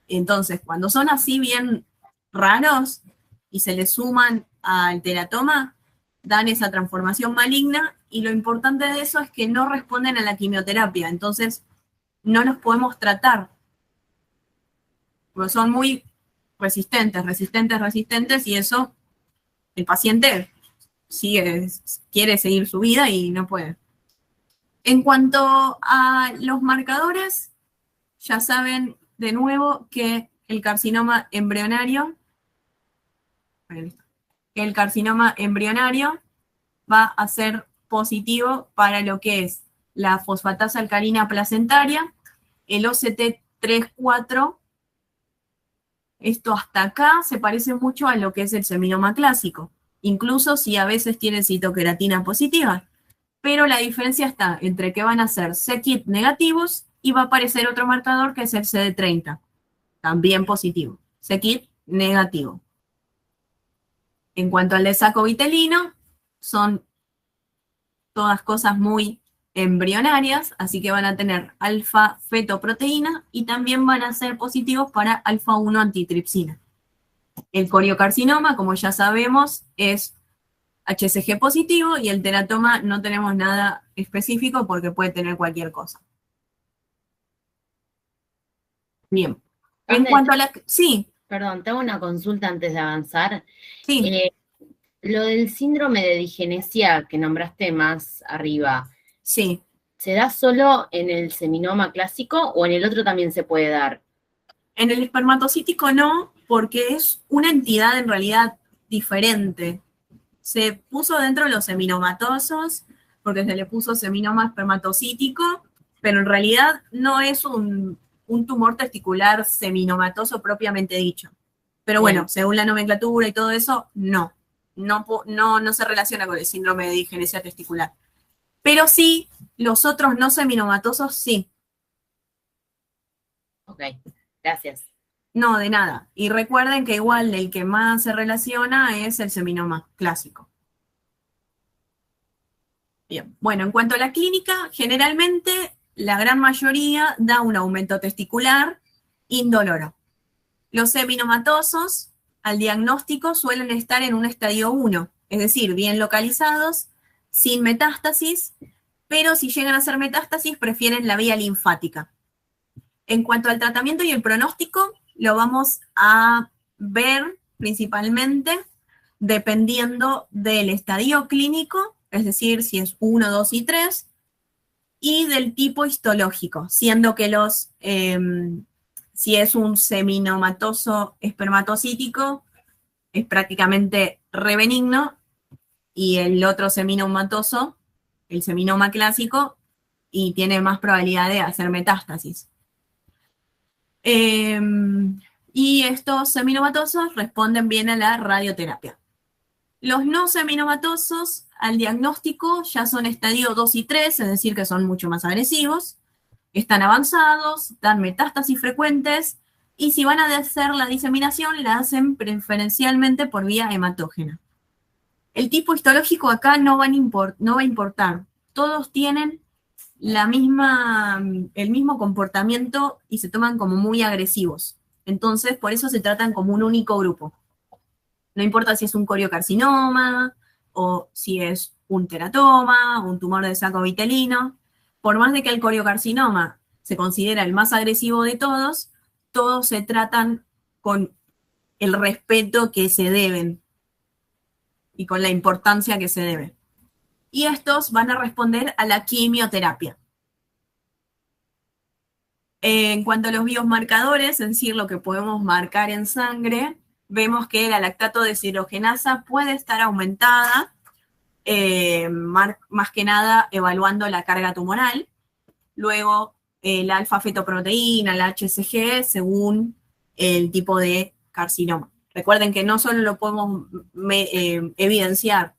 Entonces, cuando son así bien raros y se le suman al teratoma, dan esa transformación maligna y lo importante de eso es que no responden a la quimioterapia, entonces no los podemos tratar, porque son muy resistentes y eso el paciente quiere seguir su vida y no puede. En cuanto a los marcadores, ya saben de nuevo que el carcinoma embrionario va a ser positivo para lo que es la fosfatasa alcalina placentaria, el OCT3/4. Esto hasta acá se parece mucho a lo que es el seminoma clásico, incluso si a veces tiene citoqueratina positiva. Pero la diferencia está entre que van a ser c-KIT negativos y va a aparecer otro marcador que es el CD30, también positivo. c-KIT negativo. En cuanto al de saco vitelino, son todas cosas muy embrionarias, así que van a tener alfa-fetoproteína y también van a ser positivos para alfa-1 antitripsina. El coriocarcinoma, como ya sabemos, es HCG positivo y el teratoma no tenemos nada específico porque puede tener cualquier cosa. Bien. En ¿Dónde? cuanto a la... Sí, Perdón, tengo una consulta antes de avanzar. sí, Lo del síndrome de digenesia que nombraste más arriba, sí. ¿se da solo en el seminoma clásico o en el otro también se puede dar? En el espermatocítico no, porque es una entidad en realidad diferente. Se puso dentro de los seminomatosos, porque se le puso seminoma espermatocítico, pero en realidad no es un tumor testicular seminomatoso propiamente dicho. Pero bueno, Bien. según la nomenclatura y todo eso, no. No se relaciona con el síndrome de digenesia testicular. Pero sí, los otros no seminomatosos sí. Ok, gracias. No, de nada. Y recuerden que igual el que más se relaciona es el seminoma clásico. Bien, bueno, en cuanto a la clínica, generalmente la gran mayoría da un aumento testicular indoloro. Los seminomatosos al diagnóstico suelen estar en un estadio 1, es decir, bien localizados, sin metástasis, pero si llegan a ser metástasis prefieren la vía linfática. En cuanto al tratamiento y el pronóstico, lo vamos a ver principalmente dependiendo del estadio clínico, es decir, si es 1, 2 y 3, y del tipo histológico, siendo que si es un seminomatoso espermatocítico, es prácticamente re benigno, y el otro seminomatoso, el seminoma clásico, y tiene más probabilidad de hacer metástasis. Y estos seminomatosos responden bien a la radioterapia. Los no seminomatosos al diagnóstico ya son estadio 2 y 3, es decir, que son mucho más agresivos, están avanzados, dan metástasis frecuentes, y si van a hacer la diseminación, la hacen preferencialmente por vía hematógena. El tipo histológico acá no va a importar. Todos tienen el mismo comportamiento y se toman como muy agresivos. Entonces, por eso se tratan como un único grupo. No importa si es un coriocarcinoma o si es un teratoma o un tumor de saco vitelino. Por más de que el coriocarcinoma se considera el más agresivo de todos se tratan con el respeto que se deben y con la importancia que se debe. Y estos van a responder a la quimioterapia. En cuanto a los biomarcadores, es decir, lo que podemos marcar en sangre, vemos que la lactato deshidrogenasa puede estar aumentada, más que nada evaluando la carga tumoral. Luego, la alfa-fetoproteína, la HCG, según el tipo de carcinoma. Recuerden que no solo lo podemos evidenciar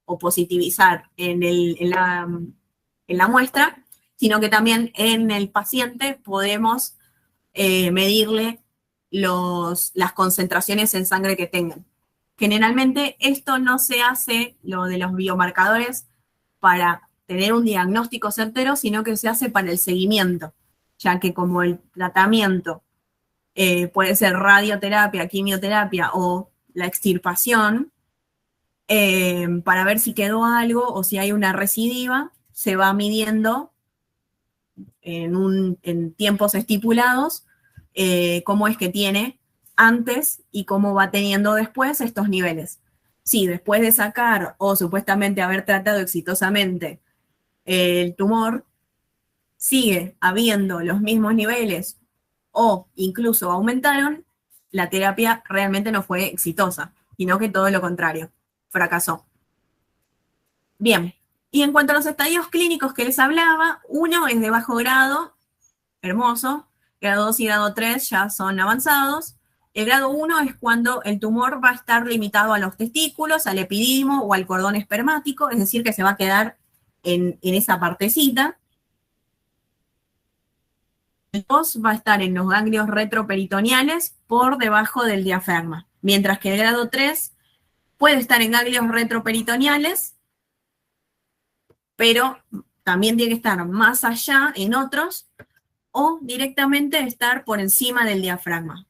o positivizar en la muestra, sino que también en el paciente podemos medirle las concentraciones en sangre que tengan. Generalmente esto no se hace, lo de los biomarcadores, para tener un diagnóstico certero, sino que se hace para el seguimiento, ya que como el tratamiento puede ser radioterapia, quimioterapia o la extirpación, para ver si quedó algo o si hay una recidiva, se va midiendo en tiempos estipulados cómo es que tiene antes y cómo va teniendo después estos niveles. Si después de sacar o supuestamente haber tratado exitosamente el tumor, sigue habiendo los mismos niveles o incluso aumentaron, la terapia realmente no fue exitosa, sino que todo lo contrario, fracasó. Bien, y en cuanto a los estadios clínicos que les hablaba, uno es de bajo grado, hermoso, grado 2 y grado 3 ya son avanzados. El grado 1 es cuando el tumor va a estar limitado a los testículos, al epidimo o al cordón espermático, es decir, que se va a quedar en esa partecita. El 2 va a estar en los ganglios retroperitoneales por debajo del diafragma, mientras que el grado 3 puede estar en ganglios retroperitoneales, pero también tiene que estar más allá en otros, o directamente estar por encima del diafragma.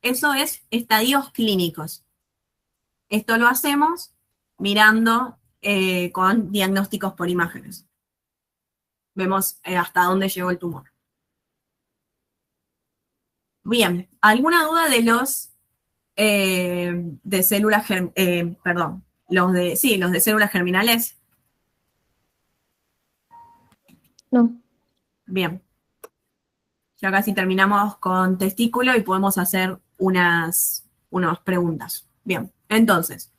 Eso es estadios clínicos. Esto lo hacemos mirando con diagnósticos por imágenes. Vemos hasta dónde llegó el tumor. Bien, ¿alguna duda de los de células, perdón, los de células germinales? No. Bien. Ya casi terminamos con testículo y podemos hacer unas preguntas. Bien, entonces,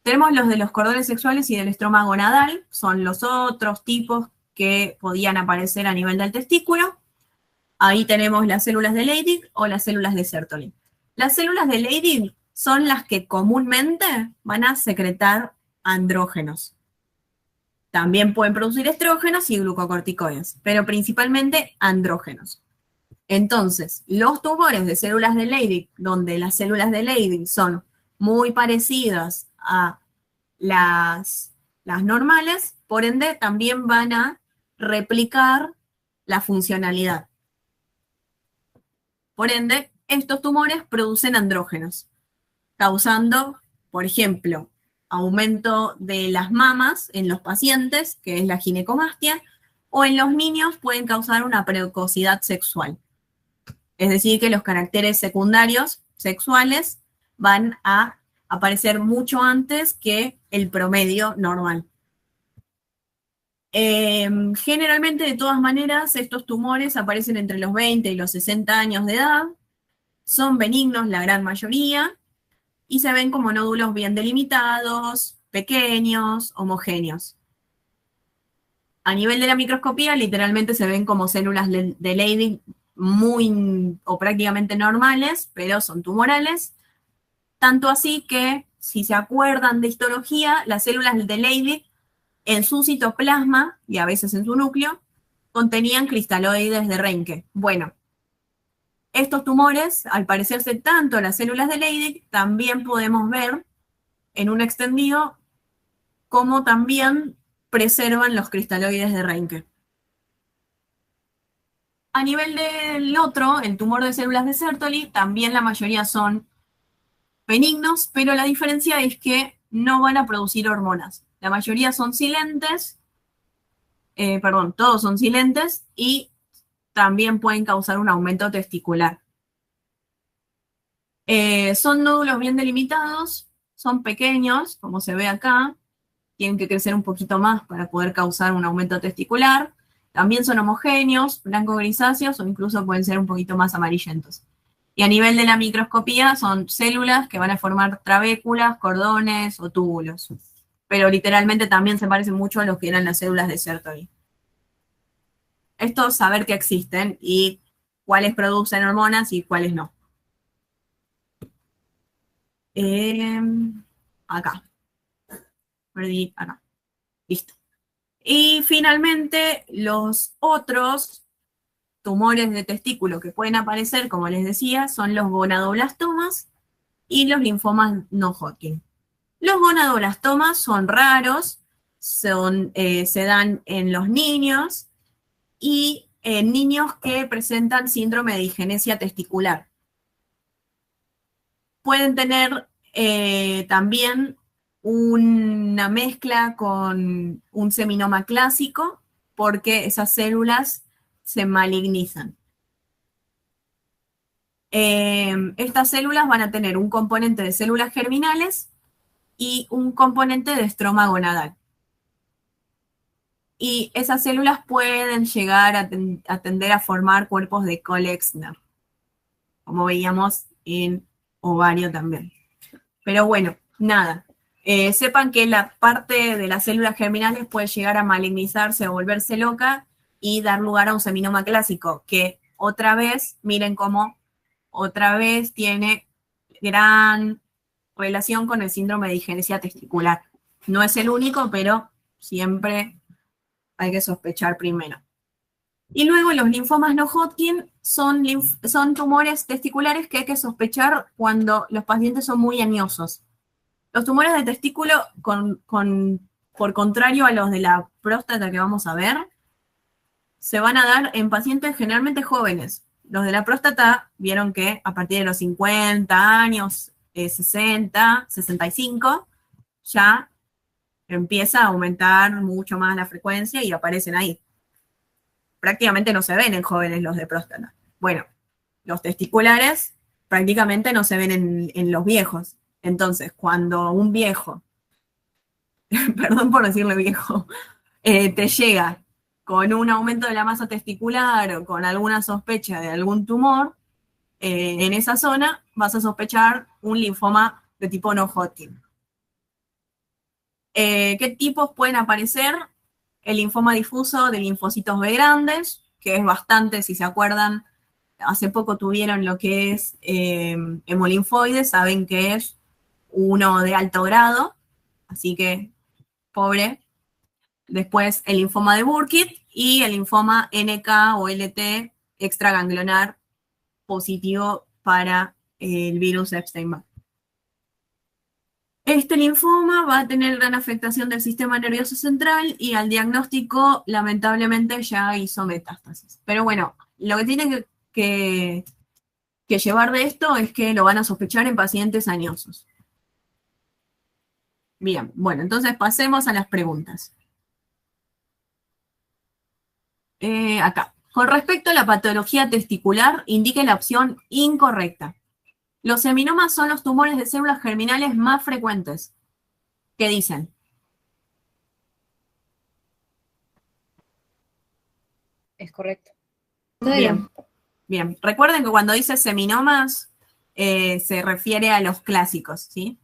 tenemos los de los cordones sexuales y del estroma gonadal, son los otros tipos que podían aparecer a nivel del testículo. Ahí tenemos las células de Leydig o las células de Sertoli. Las células de Leydig son las que comúnmente van a secretar andrógenos. También pueden producir estrógenos y glucocorticoides, pero principalmente andrógenos. Entonces, los tumores de células de Leydig, donde las células de Leydig son muy parecidas a las normales, por ende también van a replicar la funcionalidad. Por ende, estos tumores producen andrógenos, causando, por ejemplo, aumento de las mamas en los pacientes, que es la ginecomastia, o en los niños pueden causar una precocidad sexual. Es decir, que los caracteres secundarios sexuales van a aparecer mucho antes que el promedio normal. Generalmente, de todas maneras, estos tumores aparecen entre los 20 y los 60 años de edad, son benignos la gran mayoría, y se ven como nódulos bien delimitados, pequeños, homogéneos. A nivel de la microscopía, literalmente se ven como células de Leydig muy o prácticamente normales, pero son tumorales. Tanto así que, si se acuerdan de histología, las células de Leydig en su citoplasma, y a veces en su núcleo, contenían cristaloides de Reinke. Bueno, estos tumores, al parecerse tanto a las células de Leydig, también podemos ver en un extendido cómo también preservan los cristaloides de Reinke. A nivel del otro, el tumor de células de Sertoli, también la mayoría son benignos, pero la diferencia es que no van a producir hormonas. La mayoría son silentes, todos son silentes y también pueden causar un aumento testicular. Son nódulos bien delimitados, son pequeños, como se ve acá, tienen que crecer un poquito más para poder causar un aumento testicular. También son homogéneos, blanco-grisáceos o incluso pueden ser un poquito más amarillentos. Y a nivel de la microscopía son células que van a formar trabéculas, cordones o túbulos. Pero literalmente también se parecen mucho a los que eran las células de Sertoli. Esto es saber que existen y cuáles producen hormonas y cuáles no. Acá. Perdí acá. Listo. Y finalmente, los otros tumores de testículo que pueden aparecer, como les decía, son los gonadoblastomas y los linfomas no Hodgkin. Los gonadoblastomas son raros, se dan en los niños y en niños que presentan síndrome de digenesia testicular. Pueden tener también una mezcla con un seminoma clásico porque esas células se malignizan. Estas células van a tener un componente de células germinales y un componente de estroma gonadal. Y esas células pueden llegar a tender a formar cuerpos de Kohl-Exner, como veíamos en ovario también. Pero bueno, nada. Sepan que la parte de las células germinales puede llegar a malignizarse o volverse loca y dar lugar a un seminoma clásico, que otra vez, miren cómo otra vez tiene gran relación con el síndrome de digenesia testicular. No es el único, pero siempre hay que sospechar primero. Y luego los linfomas no Hodgkin son tumores testiculares que hay que sospechar cuando los pacientes son muy añosos. Los tumores de testículo, por contrario a los de la próstata que vamos a ver, se van a dar en pacientes generalmente jóvenes, los de la próstata vieron que a partir de los 50 años, 60, 65, ya empieza a aumentar mucho más la frecuencia y aparecen ahí. Prácticamente no se ven en jóvenes los de próstata. Bueno, los testiculares prácticamente no se ven en los viejos. Entonces, cuando un viejo, perdón por decirle viejo, te llega con un aumento de la masa testicular o con alguna sospecha de algún tumor, en esa zona vas a sospechar un linfoma de tipo no Hodgkin. ¿Qué tipos pueden aparecer? El linfoma difuso de linfocitos B grandes, que es bastante, si se acuerdan, hace poco tuvieron lo que es hemolinfoides, saben que es uno de alto grado, así que pobre. Después el linfoma de Burkitt y el linfoma NK o LT extraganglionar positivo para el virus Epstein-Barr. Este linfoma va a tener gran afectación del sistema nervioso central y al diagnóstico, lamentablemente, ya hizo metástasis. Pero bueno, lo que tienen que llevar de esto es que lo van a sospechar en pacientes añosos. Bien, bueno, entonces pasemos a las preguntas. Acá. Con respecto a la patología testicular, indique la opción incorrecta. Los seminomas son los tumores de células germinales más frecuentes. ¿Qué dicen? Es correcto. Bien, bien. Recuerden que cuando dice seminomas se refiere a los clásicos, ¿sí?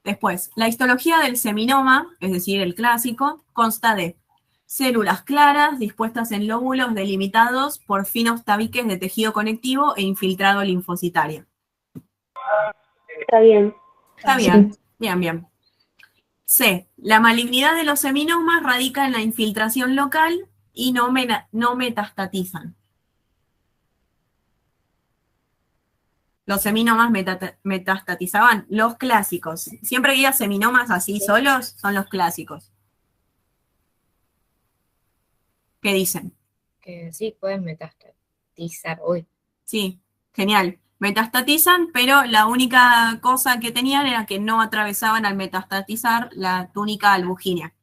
Después, la histología del seminoma, es decir, el clásico, consta de células claras dispuestas en lóbulos delimitados por finos tabiques de tejido conectivo e infiltrado linfocitario. Está bien. Está bien, bien, bien. C. La malignidad de los seminomas radica en la infiltración local y no metastatizan. Los seminomas metastatizaban, los clásicos. Siempre que diga seminomas así solos, son los clásicos. ¿Qué dicen? Que sí, pueden metastatizar hoy. Sí, genial. Metastatizan, pero la única cosa que tenían era que no atravesaban al metastatizar la túnica albugínea.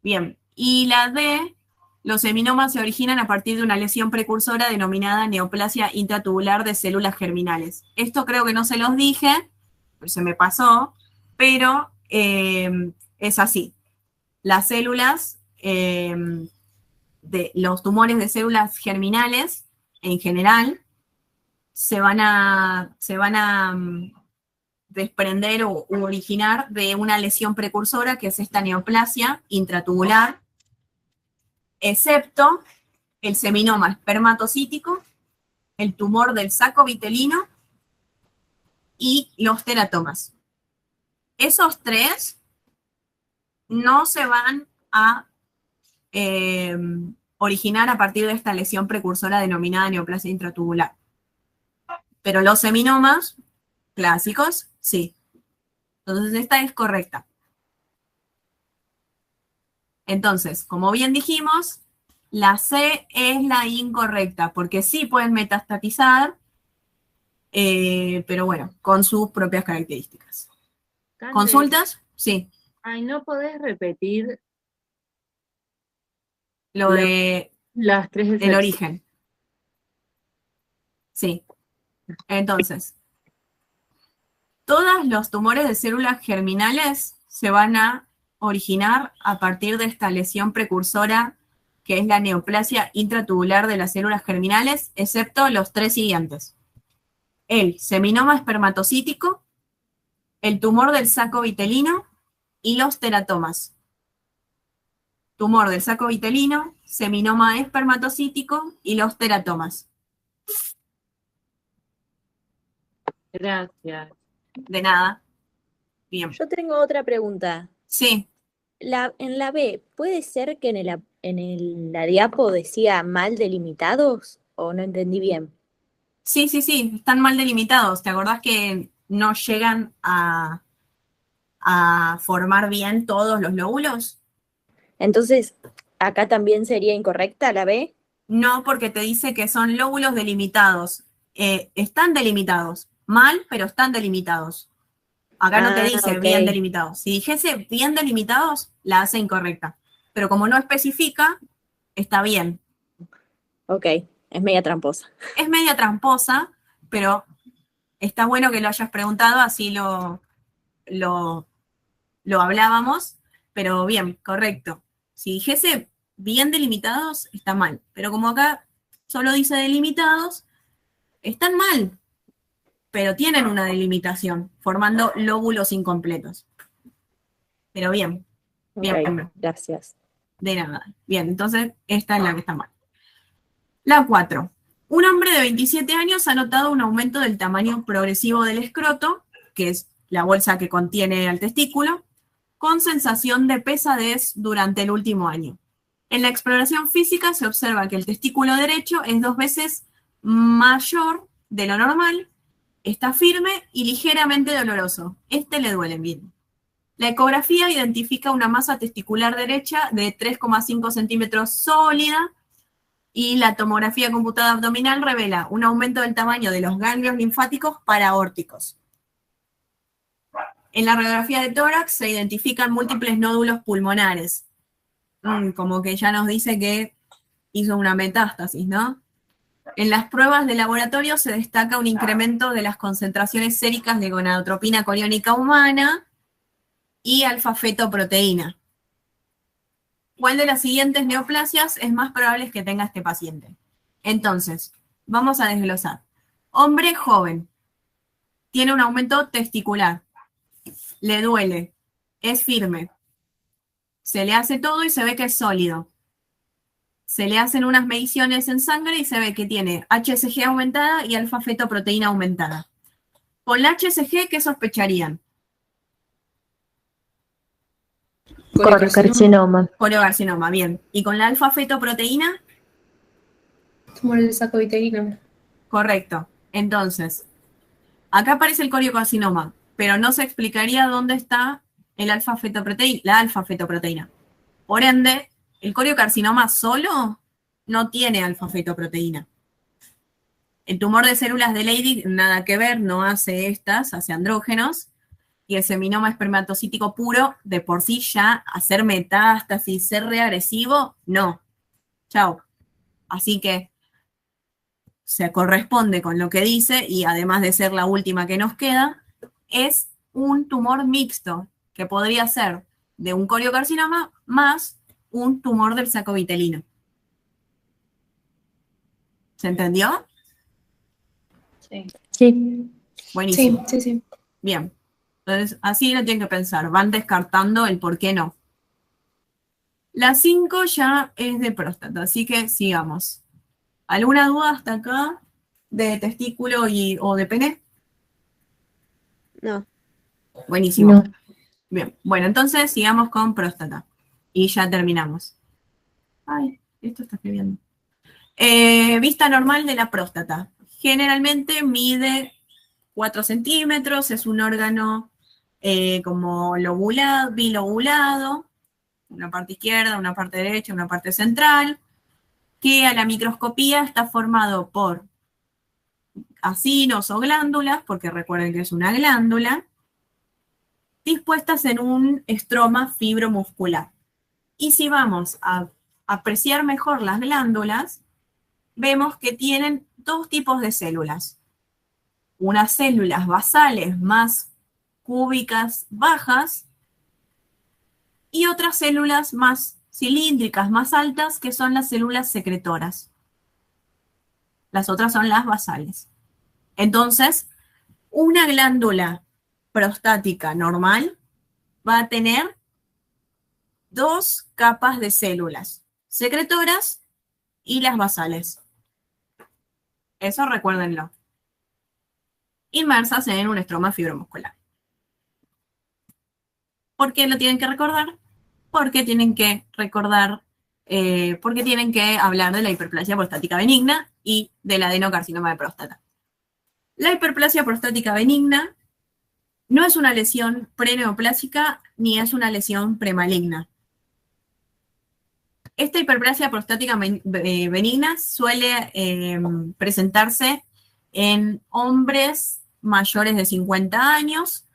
Bien, y la D, los seminomas se originan a partir de una lesión precursora denominada neoplasia intratubular de células germinales. Esto creo que no se los dije, pues se me pasó, pero es así. Las células, de los tumores de células germinales, en general, se van a desprender u originar de una lesión precursora, que es esta neoplasia intratubular, excepto el seminoma espermatocítico, el tumor del saco vitelino y los teratomas. Esos tres no se van a originar a partir de esta lesión precursora denominada neoplasia intratubular. Pero los seminomas clásicos, sí. Entonces esta es correcta. Entonces, como bien dijimos, la C es la incorrecta, porque sí pueden metastatizar, pero bueno, con sus propias características. Cande, ¿Consultas? Sí. Ay, ¿no podés repetir Lo de las tres el excepciones? origen. Sí. Entonces, todos los tumores de células germinales se van a originar a partir de esta lesión precursora, que es la neoplasia intratubular de las células germinales, excepto los tres siguientes. El seminoma espermatocítico, el tumor del saco vitelino y los teratomas. Tumor del saco vitelino, seminoma espermatocítico y los teratomas. Gracias. De nada. Bien. Yo tengo otra pregunta. Sí, En la B, ¿puede ser que la diapo decía mal delimitados? ¿O no entendí bien? sí, están mal delimitados. ¿Te acordás que no llegan a formar bien todos los lóbulos? Entonces, ¿acá también sería incorrecta la B? No, porque te dice que son lóbulos delimitados. Están delimitados. Mal, pero están delimitados. Acá no te dice ok. bien delimitados. Si dijese bien delimitados, la hace incorrecta. Pero como no especifica, está bien. Ok, es media tramposa. Es media tramposa, pero está bueno que lo hayas preguntado, así lo hablábamos, pero bien, correcto. Si dijese bien delimitados, está mal. Pero como acá solo dice delimitados, están mal, pero tienen una delimitación, formando lóbulos incompletos. Pero bien, bien, Ok, bien, gracias. de nada. Bien, entonces esta es la que está mal. La 4. Un hombre de 27 años ha notado un aumento del tamaño progresivo del escroto, que es la bolsa que contiene el testículo, con sensación de pesadez durante el último año. En la exploración física se observa que el testículo derecho es 2 veces mayor de lo normal, está firme y ligeramente doloroso. Este le duele bien. La ecografía identifica una masa testicular derecha de 3,5 centímetros sólida y la tomografía computada abdominal revela un aumento del tamaño de los ganglios linfáticos paraórticos. En la radiografía de tórax se identifican múltiples nódulos pulmonares. Como que ya nos dice que hizo una metástasis, ¿no? En las pruebas de laboratorio se destaca un incremento de las concentraciones séricas de gonadotropina coriónica humana y alfa-fetoproteína. ¿Cuál de las siguientes neoplasias es más probable que tenga este paciente? Entonces, vamos a desglosar. Hombre joven, tiene un aumento testicular, le duele, es firme, se le hace todo y se ve que es sólido. Se le hacen unas mediciones en sangre y se ve que tiene HCG aumentada y alfa-fetoproteína aumentada. Con la HCG, ¿qué sospecharían? Coriocarcinoma. Coriocarcinoma, bien. ¿Y con la alfa-fetoproteína? Tumor del saco uterino. Correcto. Entonces, acá aparece el coriocarcinoma, pero no se explicaría dónde está la alfa-fetoproteína. Por ende, el coriocarcinoma solo no tiene alfa-fetoproteína. El tumor de células de Leydig, nada que ver, no hace estas, hace andrógenos. Y el seminoma espermatocítico puro, de por sí ya hacer metástasis, ser reagresivo, no. Chao. Así que se corresponde con lo que dice, y además de ser la última que nos queda, es un tumor mixto, que podría ser de un coriocarcinoma más un tumor del saco vitelino. ¿Se entendió? Sí. Sí. Buenísimo. Sí. Bien. Entonces, así lo tienen que pensar. Van descartando el por qué no. La 5 ya es de próstata, así que sigamos. ¿Alguna duda hasta acá de testículo o de pene? No. Buenísimo. No. Bien, bueno, entonces sigamos con próstata. Y ya terminamos. Ay, esto está escribiendo. Vista normal de la próstata. Generalmente mide 4 centímetros, es un órgano como lobulado, bilobulado, una parte izquierda, una parte derecha, una parte central, que a la microscopía está formado por acinos o glándulas, porque recuerden que es una glándula, dispuestas en un estroma fibromuscular. Y si vamos a apreciar mejor las glándulas, vemos que tienen 2 tipos de células. Unas células basales más cúbicas bajas y otras células más cilíndricas, más altas, que son las células secretoras. Las otras son las basales. Entonces, una glándula prostática normal va a tener 2 capas de células, secretoras y las basales. Eso recuérdenlo. Inmersas en un estroma fibromuscular. ¿Por qué lo tienen que recordar? Porque tienen que recordar, porque tienen que hablar de la hiperplasia prostática benigna y del adenocarcinoma de próstata. La hiperplasia prostática benigna no es una lesión preneoplásica ni es una lesión premaligna. Esta hiperplasia prostática benigna suele presentarse en hombres mayores de 50 años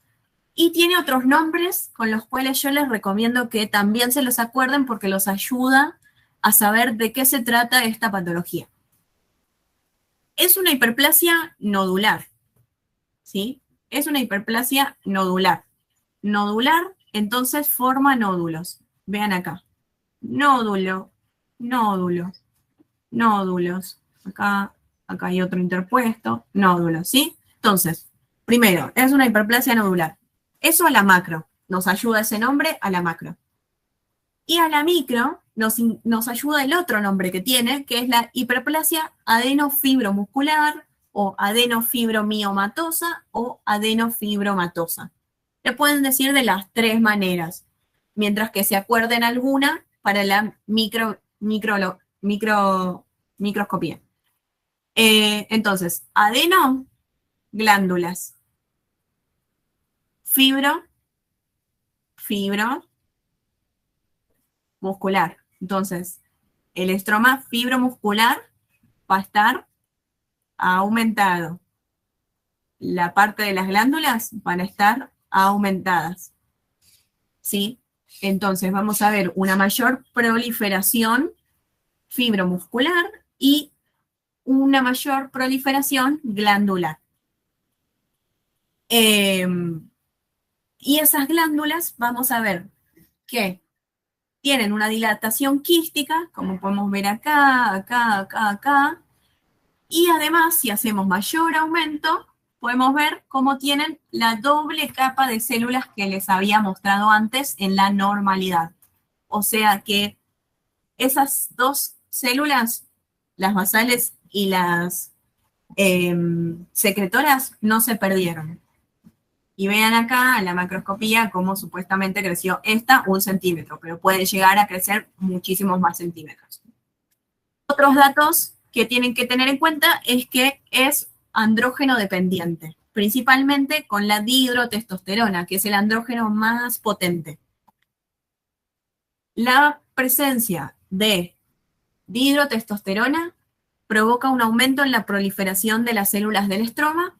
y tiene otros nombres con los cuales yo les recomiendo que también se los acuerden porque los ayuda a saber de qué se trata esta patología. Es una hiperplasia nodular, ¿sí? Es una hiperplasia nodular. Nodular, entonces forma nódulos. Vean acá. Nódulo, nódulo, nódulos. Acá hay otro interpuesto, nódulos, ¿sí? Entonces, primero, es una hiperplasia nodular. Eso a la macro. Nos ayuda ese nombre a la macro. Y a la micro nos ayuda el otro nombre que tiene, que es la hiperplasia adenofibromuscular o adenofibromiomatosa o adenofibromatosas. Le pueden decir de las tres maneras, mientras que se acuerden alguna para la microscopía. Entonces, adeno, glándulas. Fibro, muscular. Entonces, el estroma fibromuscular va a estar aumentado. La parte de las glándulas van a estar aumentadas. ¿Sí? Entonces, vamos a ver una mayor proliferación fibromuscular y una mayor proliferación glandular. Y esas glándulas, vamos a ver que tienen una dilatación quística, como podemos ver acá, y además, si hacemos mayor aumento, podemos ver cómo tienen la doble capa de células que les había mostrado antes en la normalidad. O sea que esas dos células, las basales y las secretoras, no se perdieron. Y vean acá en la macroscopía cómo supuestamente creció esta 1 centímetro, pero puede llegar a crecer muchísimos más centímetros. Otros datos que tienen que tener en cuenta es que es andrógeno dependiente, principalmente con la dihidrotestosterona, que es el andrógeno más potente. La presencia de dihidrotestosterona provoca un aumento en la proliferación de las células del estroma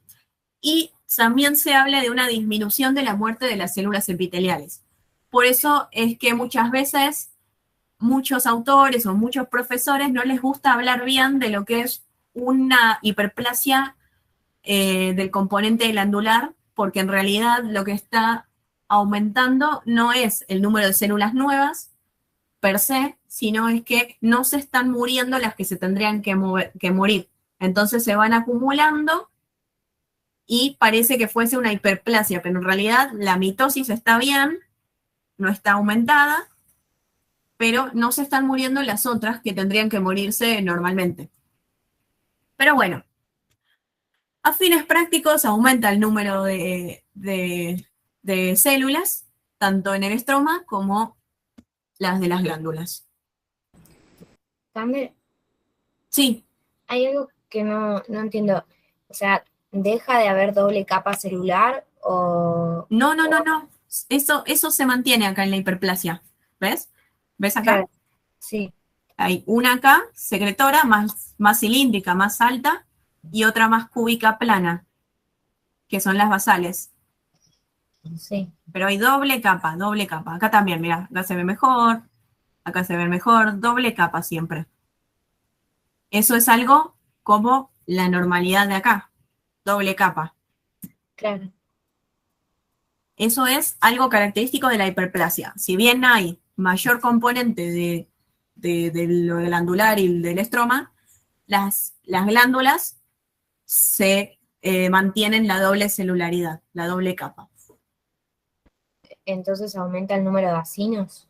y también se habla de una disminución de la muerte de las células epiteliales. Por eso es que muchas veces muchos autores o muchos profesores no les gusta hablar bien de lo que es una hiperplasia del componente glandular, porque en realidad lo que está aumentando no es el número de células nuevas per se, sino es que no se están muriendo las que se tendrían que morir. Entonces se van acumulando y parece que fuese una hiperplasia, pero en realidad la mitosis está bien, no está aumentada, pero no se están muriendo las otras que tendrían que morirse normalmente. Pero bueno, a fines prácticos aumenta el número de células, tanto en el estroma como las de las glándulas. También Sí, hay algo que no entiendo. O sea, ¿deja de haber doble capa celular o...? no. Eso se mantiene acá en la hiperplasia. ¿Ves? ¿Ves acá? Claro, sí, Hay una acá, secretora, más cilíndrica, más alta, y otra más cúbica plana, que son las basales. sí. Pero hay doble capa. Acá también, mira, acá se ve mejor, doble capa siempre. Eso es algo como la normalidad de acá, doble capa. Claro, Eso es algo característico de la hiperplasia. Si bien hay mayor componente de lo glandular y del estroma, las glándulas se mantienen la doble celularidad, la doble capa. entonces aumenta el número de acinos.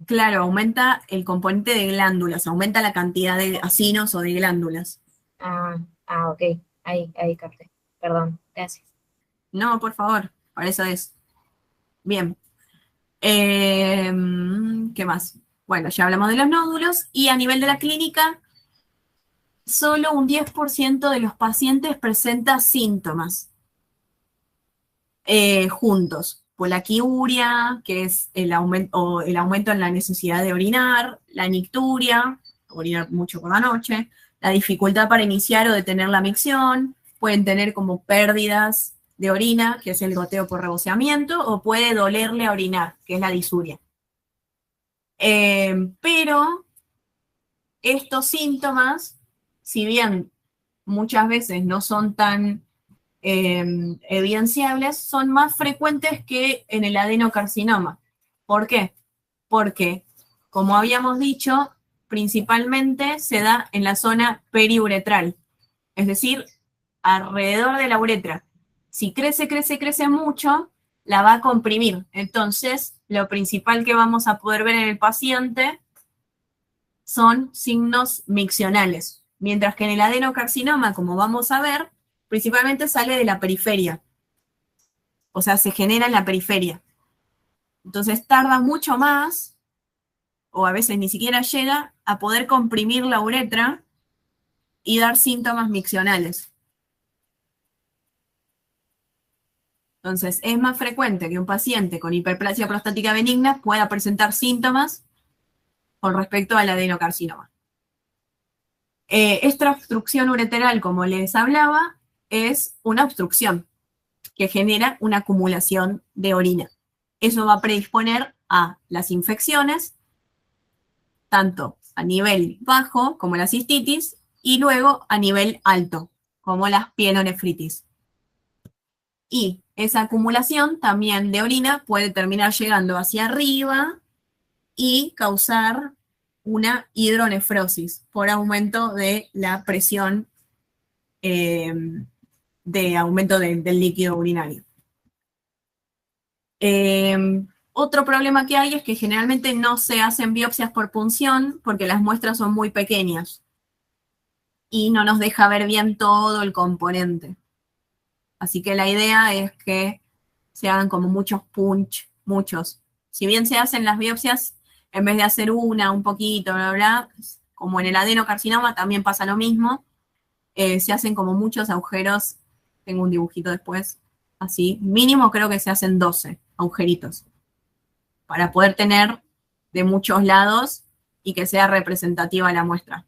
Claro, aumenta el componente de glándulas, aumenta la cantidad de acinos o de glándulas. Ok, ahí capté. Perdón, gracias. No, por favor, para eso es. Bien. ¿Qué más? Bueno, ya hablamos de los nódulos y a nivel de la clínica, solo un 10% de los pacientes presenta síntomas juntos. polaquiuria, que es el aumento en la necesidad de orinar, la nicturia, orinar mucho por la noche, la dificultad para iniciar o detener la micción, pueden tener como pérdidas de orina, que es el goteo por reboceamiento, o puede dolerle a orinar, que es la disuria. Pero estos síntomas, si bien muchas veces no son tan evidenciables, son más frecuentes que en el adenocarcinoma. ¿Por qué? Porque, como habíamos dicho, principalmente se da en la zona periuretral, es decir, alrededor de la uretra. Si crece mucho, la va a comprimir. Entonces, lo principal que vamos a poder ver en el paciente son signos miccionales. Mientras que en el adenocarcinoma, como vamos a ver, principalmente sale de la periferia. O sea, se genera en la periferia. Entonces tarda mucho más, o a veces ni siquiera llega, a poder comprimir la uretra y dar síntomas miccionales. Entonces, es más frecuente que un paciente con hiperplasia prostática benigna pueda presentar síntomas con respecto al adenocarcinoma. Esta obstrucción ureteral, como les hablaba, es una obstrucción que genera una acumulación de orina. Eso va a predisponer a las infecciones, tanto a nivel bajo, como la cistitis, y luego a nivel alto, como la pielonefritis. Y esa acumulación también de orina puede terminar llegando hacia arriba y causar una hidronefrosis por aumento de la presión, de aumento del líquido urinario. Otro problema que hay es que generalmente no se hacen biopsias por punción porque las muestras son muy pequeñas y no nos deja ver bien todo el componente. Así que la idea es que se hagan como muchos punch, muchos. Si bien se hacen las biopsias, en vez de hacer un poquito, bla, bla, como en el adenocarcinoma también pasa lo mismo, se hacen como muchos agujeros. Tengo un dibujito después, así. Mínimo creo que se hacen 12 agujeritos para poder tener de muchos lados y que sea representativa la muestra.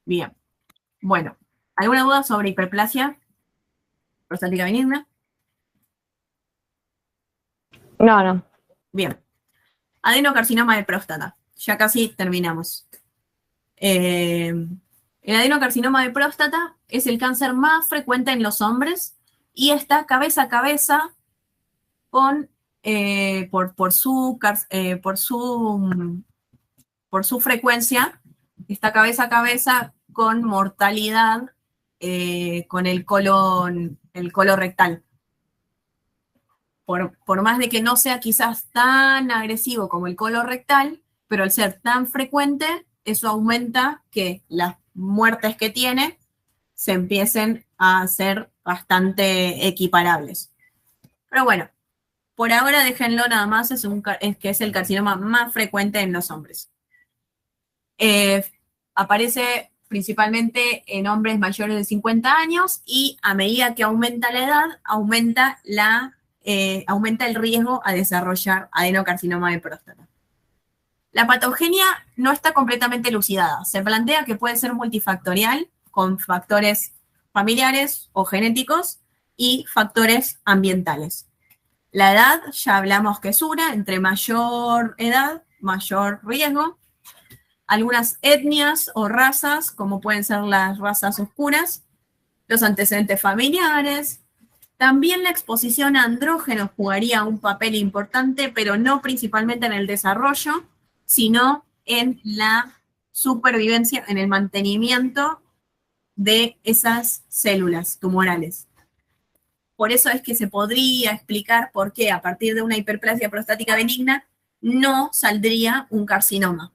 Bien. Bueno, ¿alguna duda sobre hiperplasia prostática benigna? No. Bien. Adenocarcinoma de próstata. Ya casi terminamos. El adenocarcinoma de próstata es el cáncer más frecuente en los hombres y está cabeza a cabeza con, por su frecuencia, está cabeza a cabeza con mortalidad con el colon rectal. Por más de que no sea quizás tan agresivo como el colon rectal, pero al ser tan frecuente, eso aumenta que las muertes que tiene se empiecen a hacer bastante equiparables. Pero bueno, por ahora déjenlo nada más, es que es el carcinoma más frecuente en los hombres. Aparece principalmente en hombres mayores de 50 años y a medida que aumenta la edad, aumenta el riesgo a desarrollar adenocarcinoma de próstata. La patogenia no está completamente elucidada. Se plantea que puede ser multifactorial, con factores familiares o genéticos y factores ambientales. La edad, ya hablamos que es una, entre mayor edad, mayor riesgo. Algunas etnias o razas, como pueden ser las razas oscuras, los antecedentes familiares. También la exposición a andrógenos jugaría un papel importante, pero no principalmente en el desarrollo, sino en la supervivencia, en el mantenimiento de esas células tumorales. Por eso es que se podría explicar por qué a partir de una hiperplasia prostática benigna no saldría un carcinoma.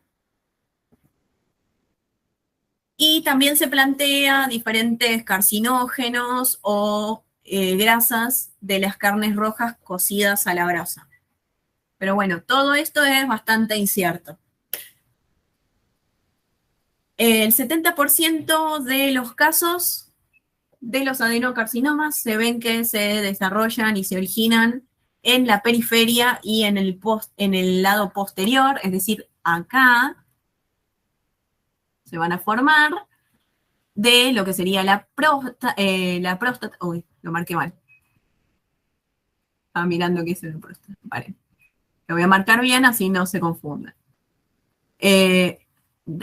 Y también se plantea diferentes carcinógenos o grasas de las carnes rojas cocidas a la brasa. Pero bueno, todo esto es bastante incierto. El 70% de los casos de los adenocarcinomas se ven que se desarrollan y se originan en la periferia y en el lado posterior, es decir, acá se van a formar de lo que sería la próstata. Uy, lo marqué mal. Estaba mirando qué es la próstata. Vale. Lo voy a marcar bien, así no se confunda.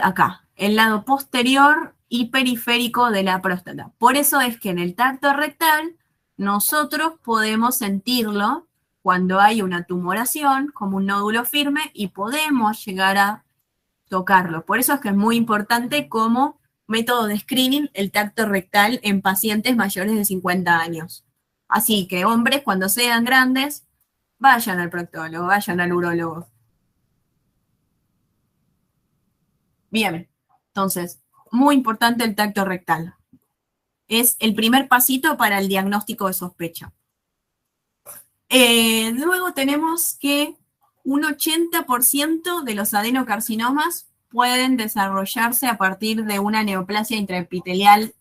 Acá, el lado posterior y periférico de la próstata. Por eso es que en el tacto rectal nosotros podemos sentirlo cuando hay una tumoración, como un nódulo firme, y podemos llegar a tocarlo. Por eso es que es muy importante como método de screening el tacto rectal en pacientes mayores de 50 años. Así que hombres, cuando sean grandes, vayan al proctólogo, vayan al urólogo. Bien, entonces, muy importante el tacto rectal. Es el primer pasito para el diagnóstico de sospecha. Luego tenemos que un 80% de los adenocarcinomas pueden desarrollarse a partir de una neoplasia intraepitelial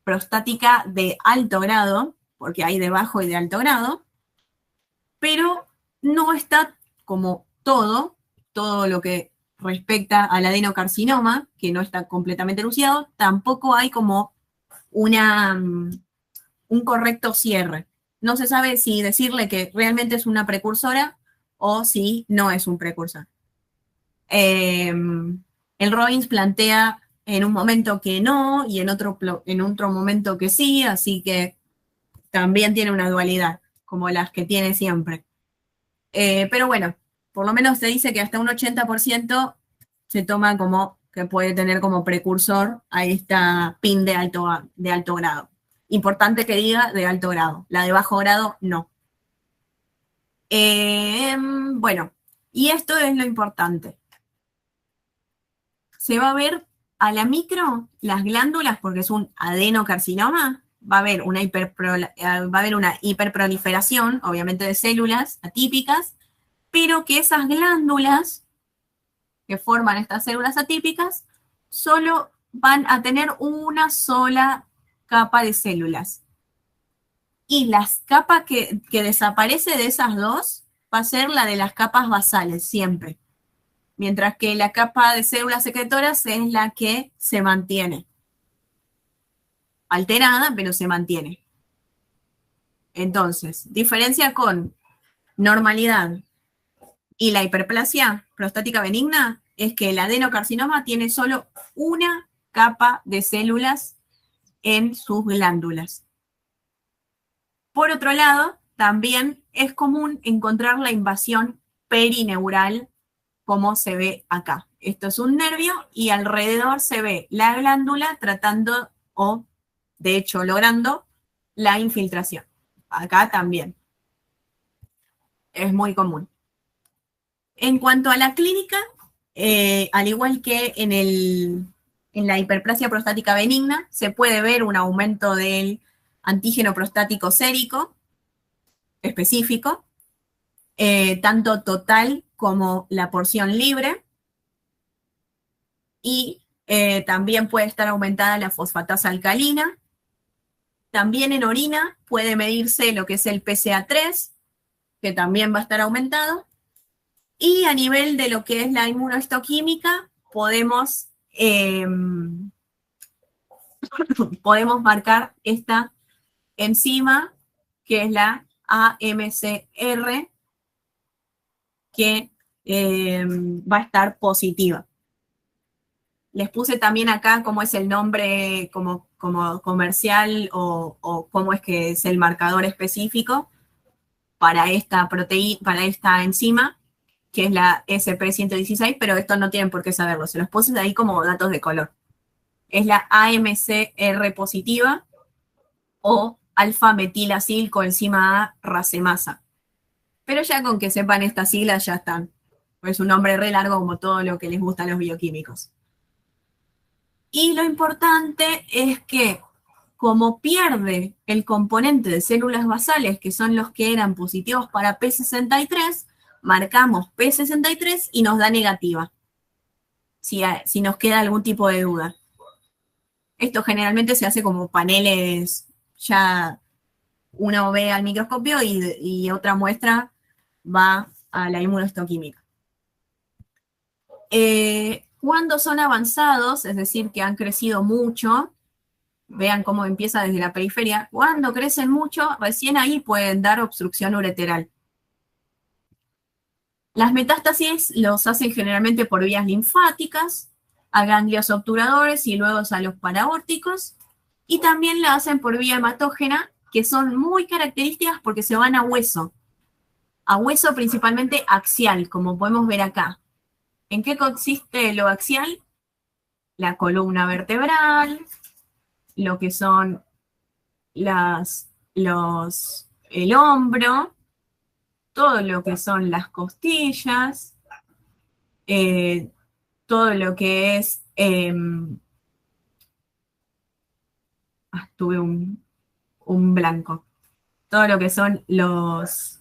prostática de alto grado, porque hay de bajo y de alto grado, pero no está como todo lo que respecta al adenocarcinoma, que no está completamente elucidado, tampoco hay como un correcto cierre. No se sabe si decirle que realmente es una precursora o si no es un precursor. El Robbins plantea en un momento que no y en otro momento que sí, así que también tiene una dualidad, como las que tiene siempre. Pero bueno, por lo menos se dice que hasta un 80% se toma como que puede tener como precursor a esta PIN de alto grado. Importante que diga de alto grado, la de bajo grado no. Bueno, y esto es lo importante. Se va a ver a la micro las glándulas, porque es un adenocarcinoma, va a haber una hiperproliferación, obviamente, de células atípicas, pero que esas glándulas que forman estas células atípicas solo van a tener una sola capa de células. Y las capas que desaparece de esas dos va a ser la de las capas basales, siempre. Mientras que la capa de células secretoras es la que se mantiene. Alterada, pero se mantiene. Entonces, diferencia con normalidad y la hiperplasia prostática benigna es que el adenocarcinoma tiene solo una capa de células en sus glándulas. Por otro lado, también es común encontrar la invasión perineural, como se ve acá. Esto es un nervio y alrededor se ve la glándula tratando o, de hecho, logrando la infiltración. Acá también. Es muy común. En cuanto a la clínica, al igual que en la hiperplasia prostática benigna, se puede ver un aumento del antígeno prostático sérico específico, tanto total como la porción libre, y también puede estar aumentada la fosfatasa alcalina. También en orina puede medirse lo que es el PSA3, que también va a estar aumentado. Y a nivel de lo que es la inmunohistoquímica, podemos marcar esta enzima, que es la AMCR, que va a estar positiva. Les puse también acá cómo es el nombre como comercial o cómo es que es el marcador específico para esta enzima, que es la SP116, pero esto no tienen por qué saberlo, se los puse ahí como datos de color. Es la AMCR positiva o alfa-metilacil coenzima A racemasa. Pero ya con que sepan estas siglas ya están. Es un nombre re largo como todo lo que les gusta a los bioquímicos. Y lo importante es que como pierde el componente de células basales, que son los que eran positivos para P63, marcamos P63 y nos da negativa, si nos queda algún tipo de duda. Esto generalmente se hace como paneles ya uno ve al microscopio y otra muestra va a la inmunohistoquímica. Cuando son avanzados, es decir, que han crecido mucho, vean cómo empieza desde la periferia, cuando crecen mucho, recién ahí pueden dar obstrucción ureteral. Las metástasis los hacen generalmente por vías linfáticas, a ganglios obturadores y luego a los paraórticos, y también la hacen por vía hematógena, que son muy características porque se van a hueso principalmente axial, como podemos ver acá. ¿En qué consiste lo axial? La columna vertebral, lo que son el hombro, todo lo que son las costillas, todo lo que es, tuve un blanco, todo lo que son los,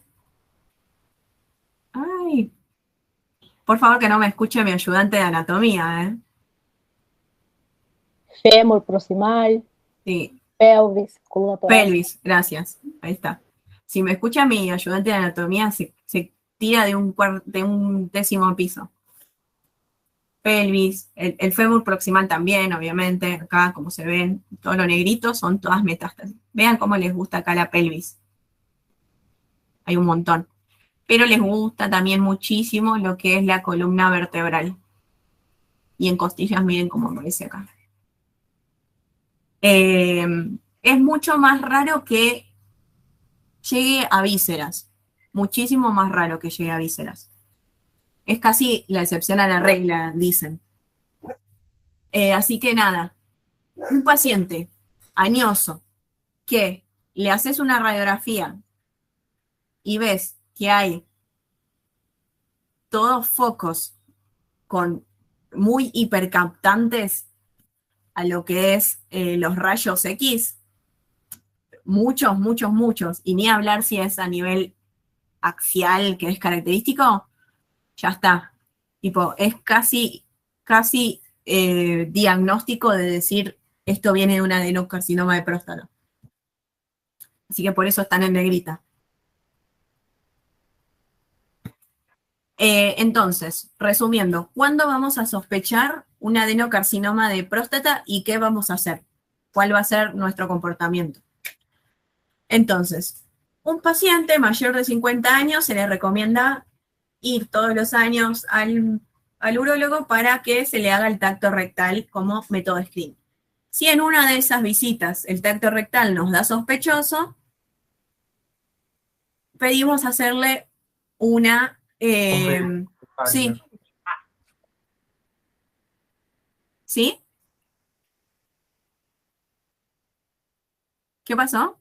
ay, por favor que no me escuche mi ayudante de anatomía, Fémur proximal, Sí. pelvis, columna torácica. Pelvis, gracias, ahí está. Si me escucha mi ayudante de anatomía, se tira de un 10º piso. Pelvis, el fémur proximal también, obviamente, acá como se ven, todo lo negrito son todas metástasis. Vean cómo les gusta acá la pelvis. Hay un montón. Pero les gusta también muchísimo lo que es la columna vertebral. Y en costillas, miren cómo aparece acá. Es mucho más raro que llegue a vísceras. Muchísimo más raro que llegue a vísceras. Es casi la excepción a la regla, dicen. Así que nada, un paciente añoso que le haces una radiografía y ves que hay todos focos muy hipercaptantes a lo que es los rayos X, muchos, muchos, muchos, y ni hablar si es a nivel axial, que es característico, ya está. Tipo, es casi diagnóstico de decir esto viene de un adenocarcinoma de próstata. Así que por eso están en negrita. Entonces, resumiendo, ¿cuándo vamos a sospechar un adenocarcinoma de próstata y qué vamos a hacer? ¿Cuál va a ser nuestro comportamiento? Entonces, un paciente mayor de 50 años se le recomienda ir todos los años al urólogo para que se le haga el tacto rectal como método de screening. Si en una de esas visitas el tacto rectal nos da sospechoso, pedimos hacerle una... sí. ¿Sí? ¿Qué pasó?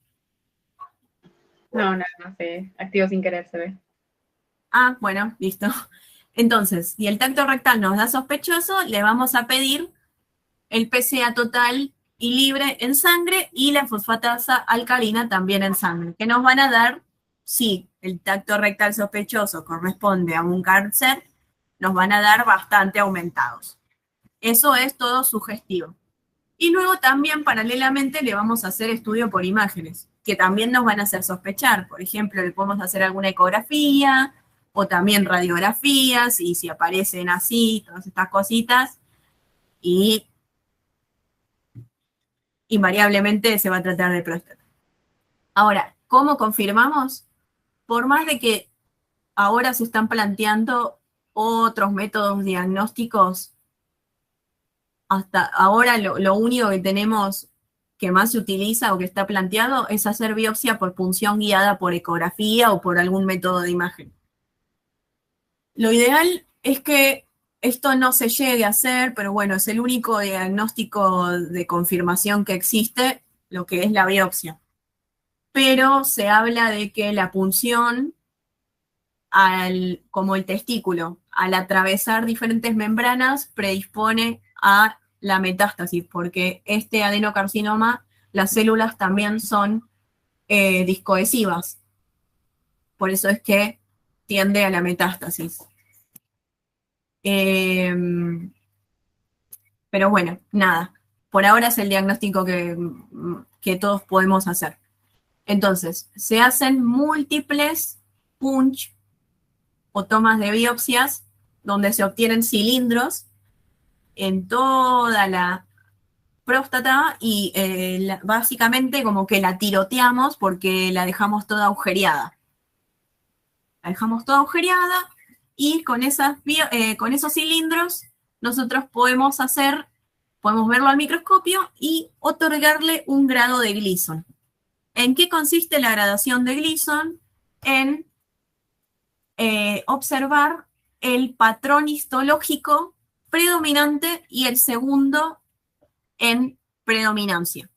No sé. Activo sin querer, se ve. Ah, bueno, listo. Entonces, si el tacto rectal nos da sospechoso, le vamos a pedir el PSA total y libre en sangre y la fosfatasa alcalina también en sangre, que nos van a dar, si el tacto rectal sospechoso corresponde a un cáncer, nos van a dar bastante aumentados. Eso es todo sugestivo. Y luego también paralelamente le vamos a hacer estudio por imágenes, que también nos van a hacer sospechar. Por ejemplo, le podemos hacer alguna ecografía o también radiografías, y si aparecen así, todas estas cositas, y invariablemente se va a tratar de próstata. Ahora, ¿cómo confirmamos? Por más de que ahora se están planteando otros métodos diagnósticos, hasta ahora lo único que tenemos que más se utiliza o que está planteado es hacer biopsia por punción guiada por ecografía o por algún método de imagen. Lo ideal es que esto no se llegue a hacer, pero bueno, es el único diagnóstico de confirmación que existe, lo que es la biopsia. Pero se habla de que la punción, como el testículo, al atravesar diferentes membranas, predispone a la metástasis, porque este adenocarcinoma, las células también son discoesivas. Por eso es que tiende a la metástasis. Pero bueno, nada. Por ahora es el diagnóstico que todos podemos hacer. Entonces, se hacen múltiples punch o tomas de biopsias donde se obtienen cilindros en toda la próstata y básicamente como que la tiroteamos porque la dejamos toda agujereada. La dejamos toda agujereada y con esos cilindros nosotros podemos verlo al microscopio y otorgarle un grado de Gleason. ¿En qué consiste la gradación de Gleason? En observar el patrón histológico predominante y el segundo en predominancia.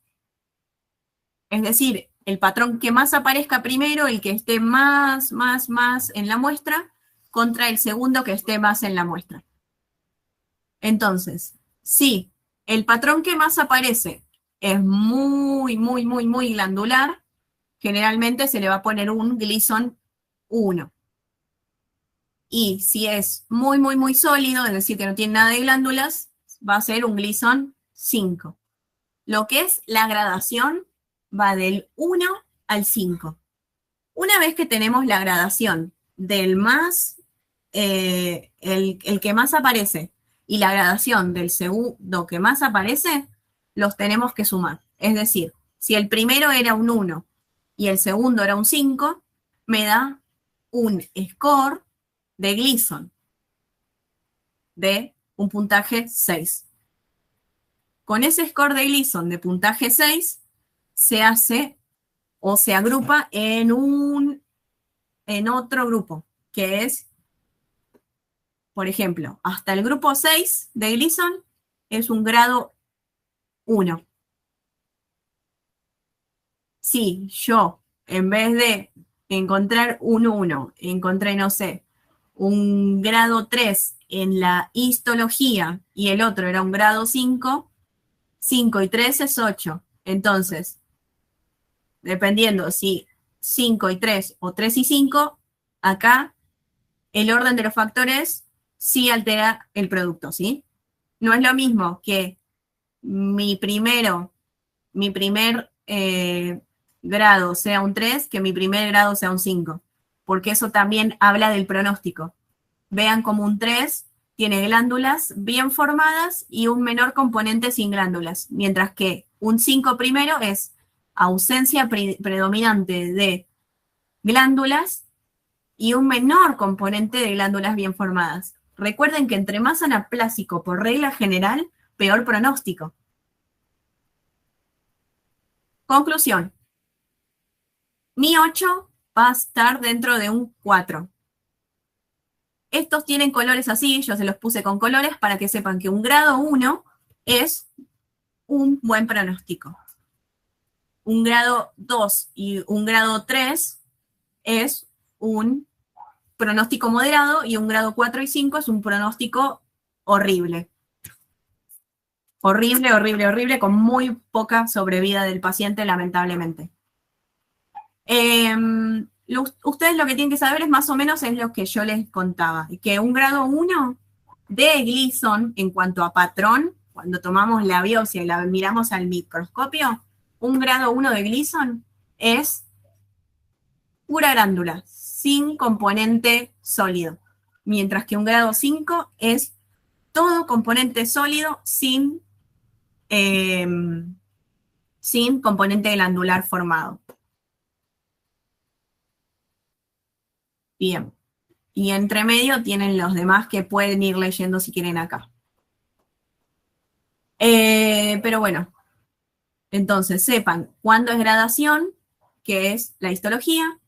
Es decir, el patrón que más aparezca primero, el que esté más en la muestra, contra el segundo que esté más en la muestra. Entonces, si el patrón que más aparece es muy glandular, generalmente se le va a poner un Gleason 1. Y si es muy sólido, es decir, que no tiene nada de glándulas, va a ser un Gleason 5. Lo que es la gradación va del 1 al 5. Una vez que tenemos la gradación del más, el que más aparece, y la gradación del segundo que más aparece, los tenemos que sumar. Es decir, si el primero era un 1 y el segundo era un 5, me da un score de Gleason de un puntaje 6. Con ese score de Gleason de puntaje 6 se hace o se agrupa en otro grupo, que es, por ejemplo, hasta el grupo 6 de Gleason es un grado 1. Si yo, en vez de encontrar un 1, encontré, no sé, un grado 3 en la histología y el otro era un grado 5, 5 y 3 es 8. Entonces, dependiendo si 5 y 3 o 3 y 5, acá el orden de los factores sí altera el producto, ¿sí? No es lo mismo que mi primer grado sea un 3 que mi primer grado sea un 5, porque eso también habla del pronóstico. Vean como un 3 tiene glándulas bien formadas y un menor componente sin glándulas, mientras que un 5 primero es ausencia predominante de glándulas y un menor componente de glándulas bien formadas. Recuerden que entre más anaplásico por regla general, peor pronóstico. Conclusión. Mi 8 va a estar dentro de un 4. Estos tienen colores así, yo se los puse con colores para que sepan que un grado 1 es un buen pronóstico. Un grado 2 y un grado 3 es un pronóstico moderado y un grado 4 y 5 es un pronóstico horrible. Horrible, con muy poca sobrevida del paciente, lamentablemente. Ustedes lo que tienen que saber es más o menos es lo que yo les contaba, que un grado 1 de Gleason, en cuanto a patrón, cuando tomamos la biopsia y la miramos al microscopio, un grado 1 de Gleason es pura glándula, sin componente sólido, mientras que un grado 5 es todo componente sólido sin componente glandular formado. Bien. Y entre medio tienen los demás que pueden ir leyendo si quieren acá. Pero bueno, entonces sepan cuándo es gradación, que es la histología,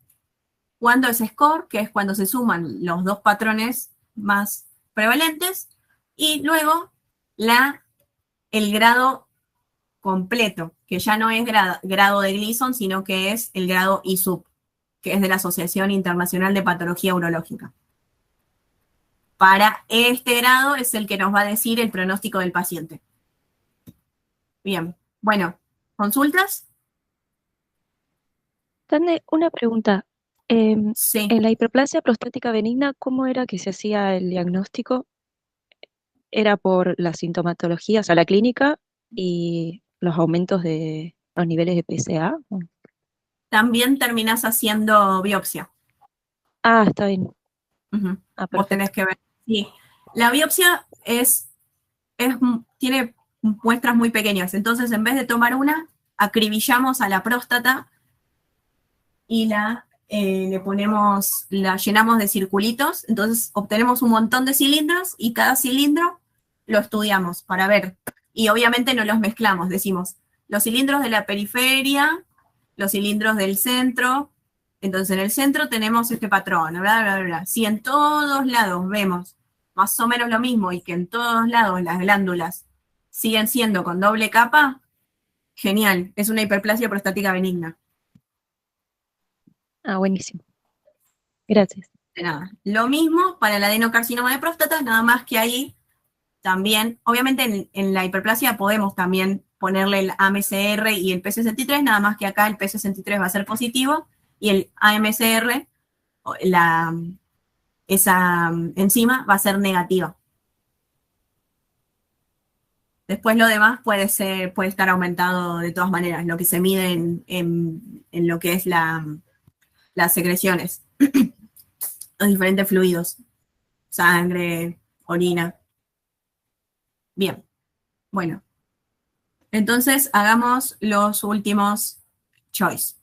cuándo es score, que es cuando se suman los dos patrones más prevalentes, y luego el grado completo, que ya no es grado de Gleason, sino que es el grado ISUP, que es de la Asociación Internacional de Patología Urológica. Para este grado es el que nos va a decir el pronóstico del paciente. Bien, bueno, ¿consultas? Tande, una pregunta. Sí. En la hiperplasia prostática benigna, ¿cómo era que se hacía el diagnóstico? ¿Era por la sintomatología, o sea, la clínica y los aumentos de los niveles de PSA? también terminás haciendo biopsia. Ah, está bien. Ujú. Ah, Vos perfecto. tenés que ver. Sí. La biopsia tiene muestras muy pequeñas. Entonces, en vez de tomar una, acribillamos a la próstata y la llenamos de circulitos. Entonces, obtenemos un montón de cilindros y cada cilindro lo estudiamos para ver. Y obviamente no los mezclamos. Decimos, los cilindros de la periferia, los cilindros del centro. Entonces, en el centro tenemos este patrón, bla, bla, bla. Si en todos lados vemos más o menos lo mismo y que en todos lados las glándulas siguen siendo con doble capa, genial, es una hiperplasia prostática benigna. Ah, buenísimo. Gracias. De nada. Lo mismo para el adenocarcinoma de próstata, nada más que ahí también, obviamente en la hiperplasia podemos también ponerle el AMCR y el P63, nada más que acá el P63 va a ser positivo y el AMCR, esa enzima va a ser negativa. Después lo demás puede estar aumentado de todas maneras, lo que se mide en lo que es las secreciones, los diferentes fluidos, sangre, orina. Bien, bueno. Entonces hagamos los últimos choice.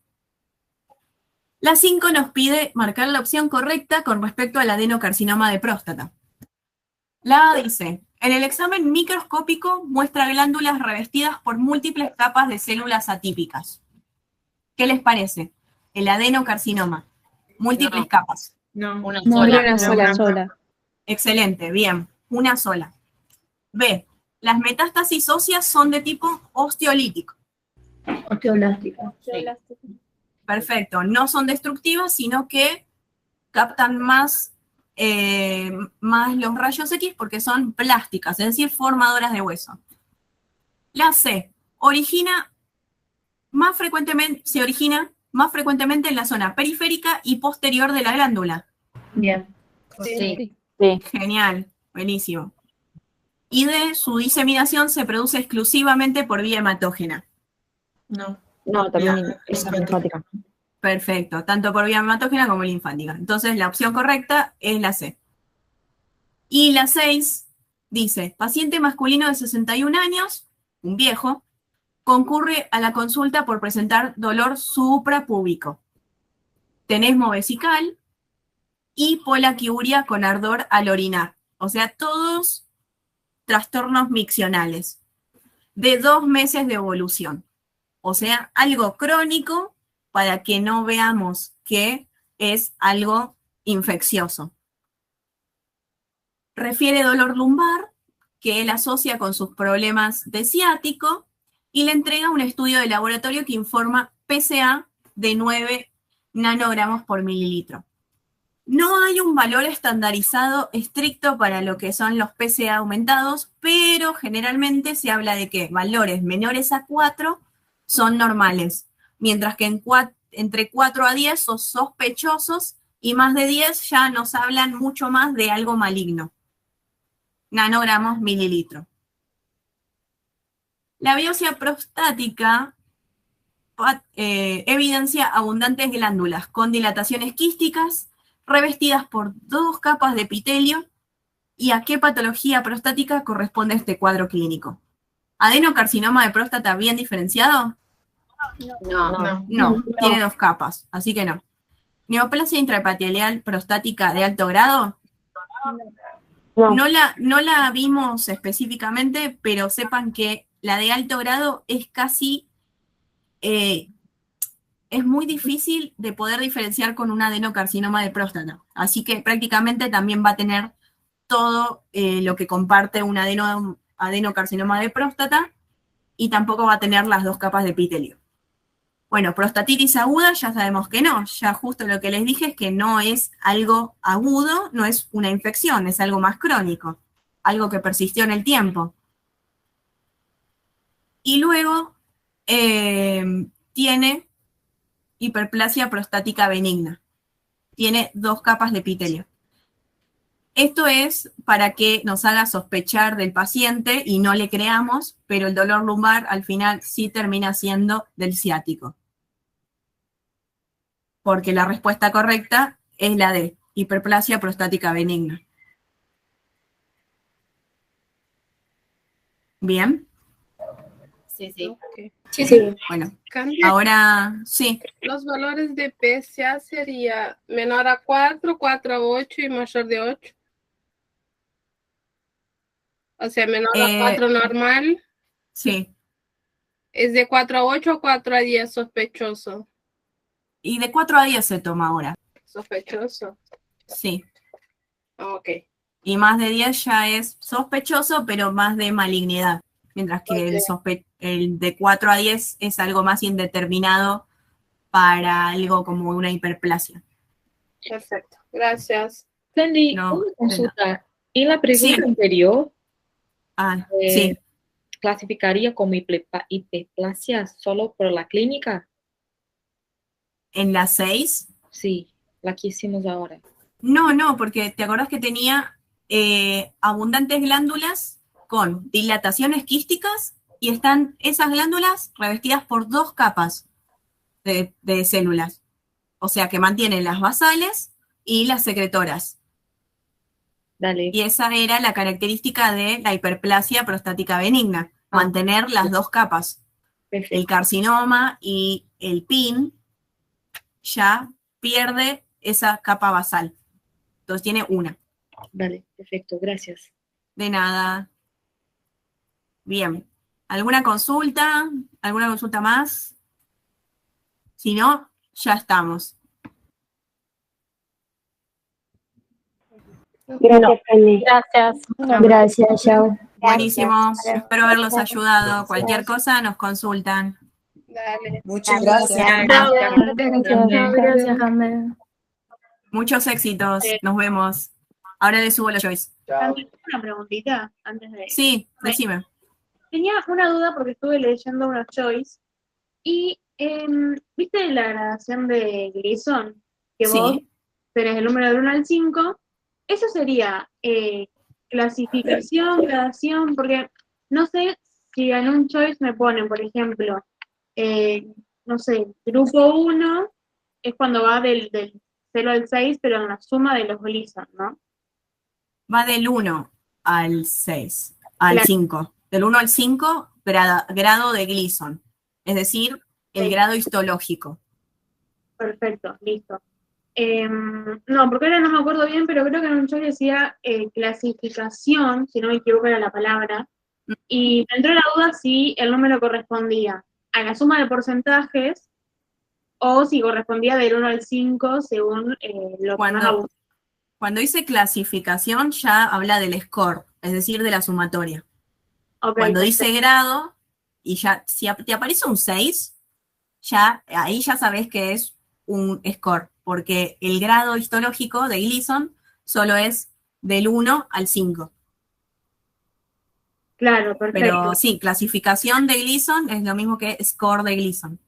La 5 nos pide marcar la opción correcta con respecto al adenocarcinoma de próstata. La A dice, en el examen microscópico muestra glándulas revestidas por múltiples capas de células atípicas. ¿Qué les parece? El adenocarcinoma. Múltiples capas. No. Una No, sola. una sola, sola. Excelente, bien. Una sola. B. Las metástasis óseas son de tipo osteolítico. Osteoblástica. Perfecto. No son destructivas, sino que captan más los rayos X porque son plásticas, es decir, formadoras de hueso. La C. Se origina más frecuentemente en la zona periférica y posterior de la glándula. Bien. Sí. Genial, buenísimo. Y D. Su diseminación se produce exclusivamente por vía hematógena. No. No, también es linfática. Perfecto, tanto por vía hematógena como linfática. Entonces la opción correcta es la C. Y la 6 dice, paciente masculino de 61 años, un viejo, concurre a la consulta por presentar dolor suprapúbico, tenesmo vesical y polaquiuria con ardor al orinar. O sea, todos trastornos miccionales de 2 meses de evolución. O sea, algo crónico para que no veamos que es algo infeccioso. Refiere dolor lumbar, que él asocia con sus problemas de ciático, y le entrega un estudio de laboratorio que informa PSA de 9 nanogramos por mililitro. No hay un valor estandarizado estricto para lo que son los PSA aumentados, pero generalmente se habla de que valores menores a 4 son normales, mientras que entre 4 a 10 son sospechosos y más de 10 ya nos hablan mucho más de algo maligno. Nanogramos mililitro. La biopsia prostática evidencia abundantes glándulas con dilataciones quísticas revestidas por 2 capas de epitelio. ¿Y a qué patología prostática corresponde este cuadro clínico? ¿Adenocarcinoma de próstata bien diferenciado? No, tiene 2 capas, así que no. ¿Neoplasia intraepitelial prostática de alto grado? No la vimos específicamente, pero sepan que la de alto grado es casi, es muy difícil de poder diferenciar con un adenocarcinoma de próstata. Así que prácticamente también va a tener todo lo que comparte un adenocarcinoma de próstata y tampoco va a tener las 2 capas de epitelio. Bueno, prostatitis aguda ya sabemos que no, ya justo lo que les dije es que no es algo agudo, no es una infección, es algo más crónico, algo que persistió en el tiempo. Y luego tiene hiperplasia prostática benigna, tiene 2 capas de epitelio. Esto es para que nos haga sospechar del paciente y no le creamos, pero el dolor lumbar al final sí termina siendo del ciático. porque la respuesta correcta es la D, hiperplasia prostática benigna. ¿Bien? Sí, sí. Ok. Sí. Bueno, Cambia. ahora sí. Los valores de PSA sería menor a 4, 4 a 8 y mayor de 8. O sea, menor a 4 normal. Sí. ¿Es de 4 a 8 o 4 a 10 sospechoso? Y de 4 a 10 se toma ahora. Sospechoso. Sí. Ok. Y más de 10 ya es sospechoso, pero más de malignidad. Mientras que el de 4 a 10 es algo más indeterminado para algo como una hiperplasia. Perfecto. Gracias. Sandy, No, una de consulta. En la pregunta Sí. anterior, Sí. ¿clasificaría como hiperplasia solo por la clínica? En la 6, Sí, la que hicimos ahora. no, porque te acordás que tenía abundantes glándulas con dilataciones quísticas y están esas glándulas revestidas por 2 capas de células. O sea que mantienen las basales y las secretoras. Dale. Y esa era la característica de la hiperplasia prostática benigna, mantener las 2 capas. Perfecto. El carcinoma y el PIN ya pierde esa capa basal. Entonces tiene una. Dale, perfecto, gracias. De nada. Bien. ¿Alguna consulta? ¿Alguna consulta más? Si no, ya estamos. Gracias, Sandy. Gracias. Gracias, chao. Buenísimo. Espero haberlos Gracias. ayudado. Cualquier cosa nos consultan. Dale. Muchas gracias. Gracias, Ander. Muchos éxitos. Nos vemos. Ahora le subo los choice. Santi, una preguntita antes de... Sí, decime. Tenía una duda porque estuve leyendo unos choice y ¿viste la gradación de Gleason? Que vos Sí. tenés el número del 1 al 5. Eso sería clasificación, gradación, porque no sé si en un choice me ponen, por ejemplo, no sé, grupo 1 es cuando va del 0 al 6, pero en la suma de los Gleason, ¿no? Va del 1 al 6, al Claro. 5. Del 1 al 5, grado de Gleason. Es decir, el Sí. grado histológico. Perfecto, listo. No, porque ahora no me acuerdo bien, pero creo que en un choice decía clasificación, si no me equivoco era la palabra, y me entró la duda si el número correspondía a la suma de porcentajes o si correspondía del 1 al 5 según lo que más abunda. Cuando dice clasificación ya habla del score, es decir, de la sumatoria. Okay, Cuando perfecto. dice grado, y ya, si te aparece un 6, ya, ahí ya sabes que es un score, porque el grado histológico de Gleason solo es del 1 al 5. Claro, perfecto. Pero sí, clasificación de Gleason es lo mismo que score de Gleason.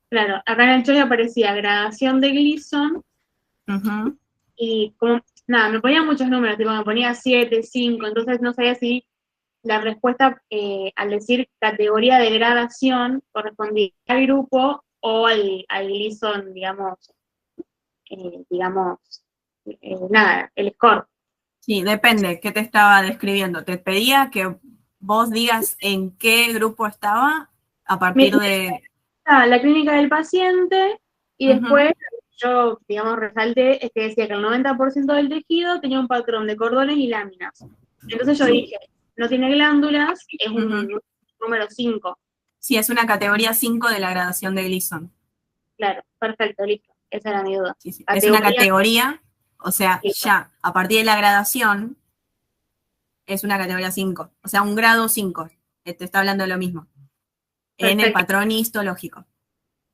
Claro, acá en el choice aparecía gradación de Gleason Ujú. y como, nada, me ponía muchos números, tipo me ponía 7, 5, entonces no sabía si la respuesta al decir categoría de gradación correspondía al grupo o al Gleason, nada, el score. Sí, depende, ¿qué te estaba describiendo? Te pedía que vos digas en qué grupo estaba a partir de... La clínica del paciente y después yo, resalté, es que decía que el 90% del tejido tenía un patrón de cordones y láminas. Entonces yo dije, no tiene glándulas, es un número 5. Sí, es una categoría 5 de la gradación de Gleason. Claro, perfecto, listo. Esa era mi duda. Sí. Es una categoría, o sea, ya, a partir de la gradación, es una categoría 5. O sea, un grado 5. Te está hablando de lo mismo. En el patrón histológico.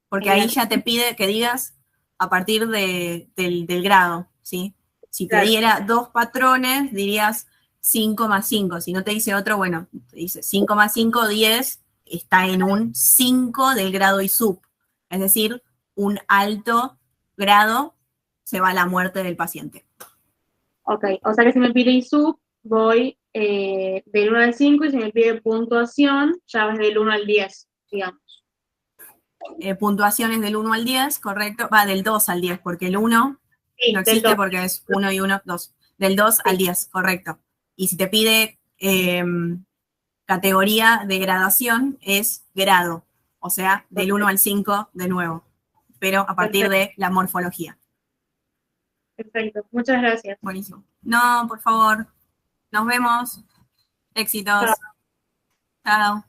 Porque ahí ya te pide que digas a partir del grado, ¿sí? Si te diera 2 patrones, dirías 5 más 5. Si no te dice otro, bueno, te dice 5 más 5, 10, está en un 5 del grado ISUP. Es decir, un alto grado, se va a la muerte del paciente. Ok, o sea que si me pide ISUP, voy del 1 al 5 y si me pide puntuación, ya es del 1 al 10, digamos. puntuaciones del 1 al 10, correcto, va del 2 al 10, porque el 1 Sí, no del existe 2. porque es 1 y 1, 2. Del 2 al 10, correcto. Y si te pide categoría de gradación, es grado, o sea, del 1 al 5 de nuevo, pero a partir de la morfología. Perfecto, muchas gracias. Buenísimo. No, por favor, nos vemos. Éxitos. Chao. Chao.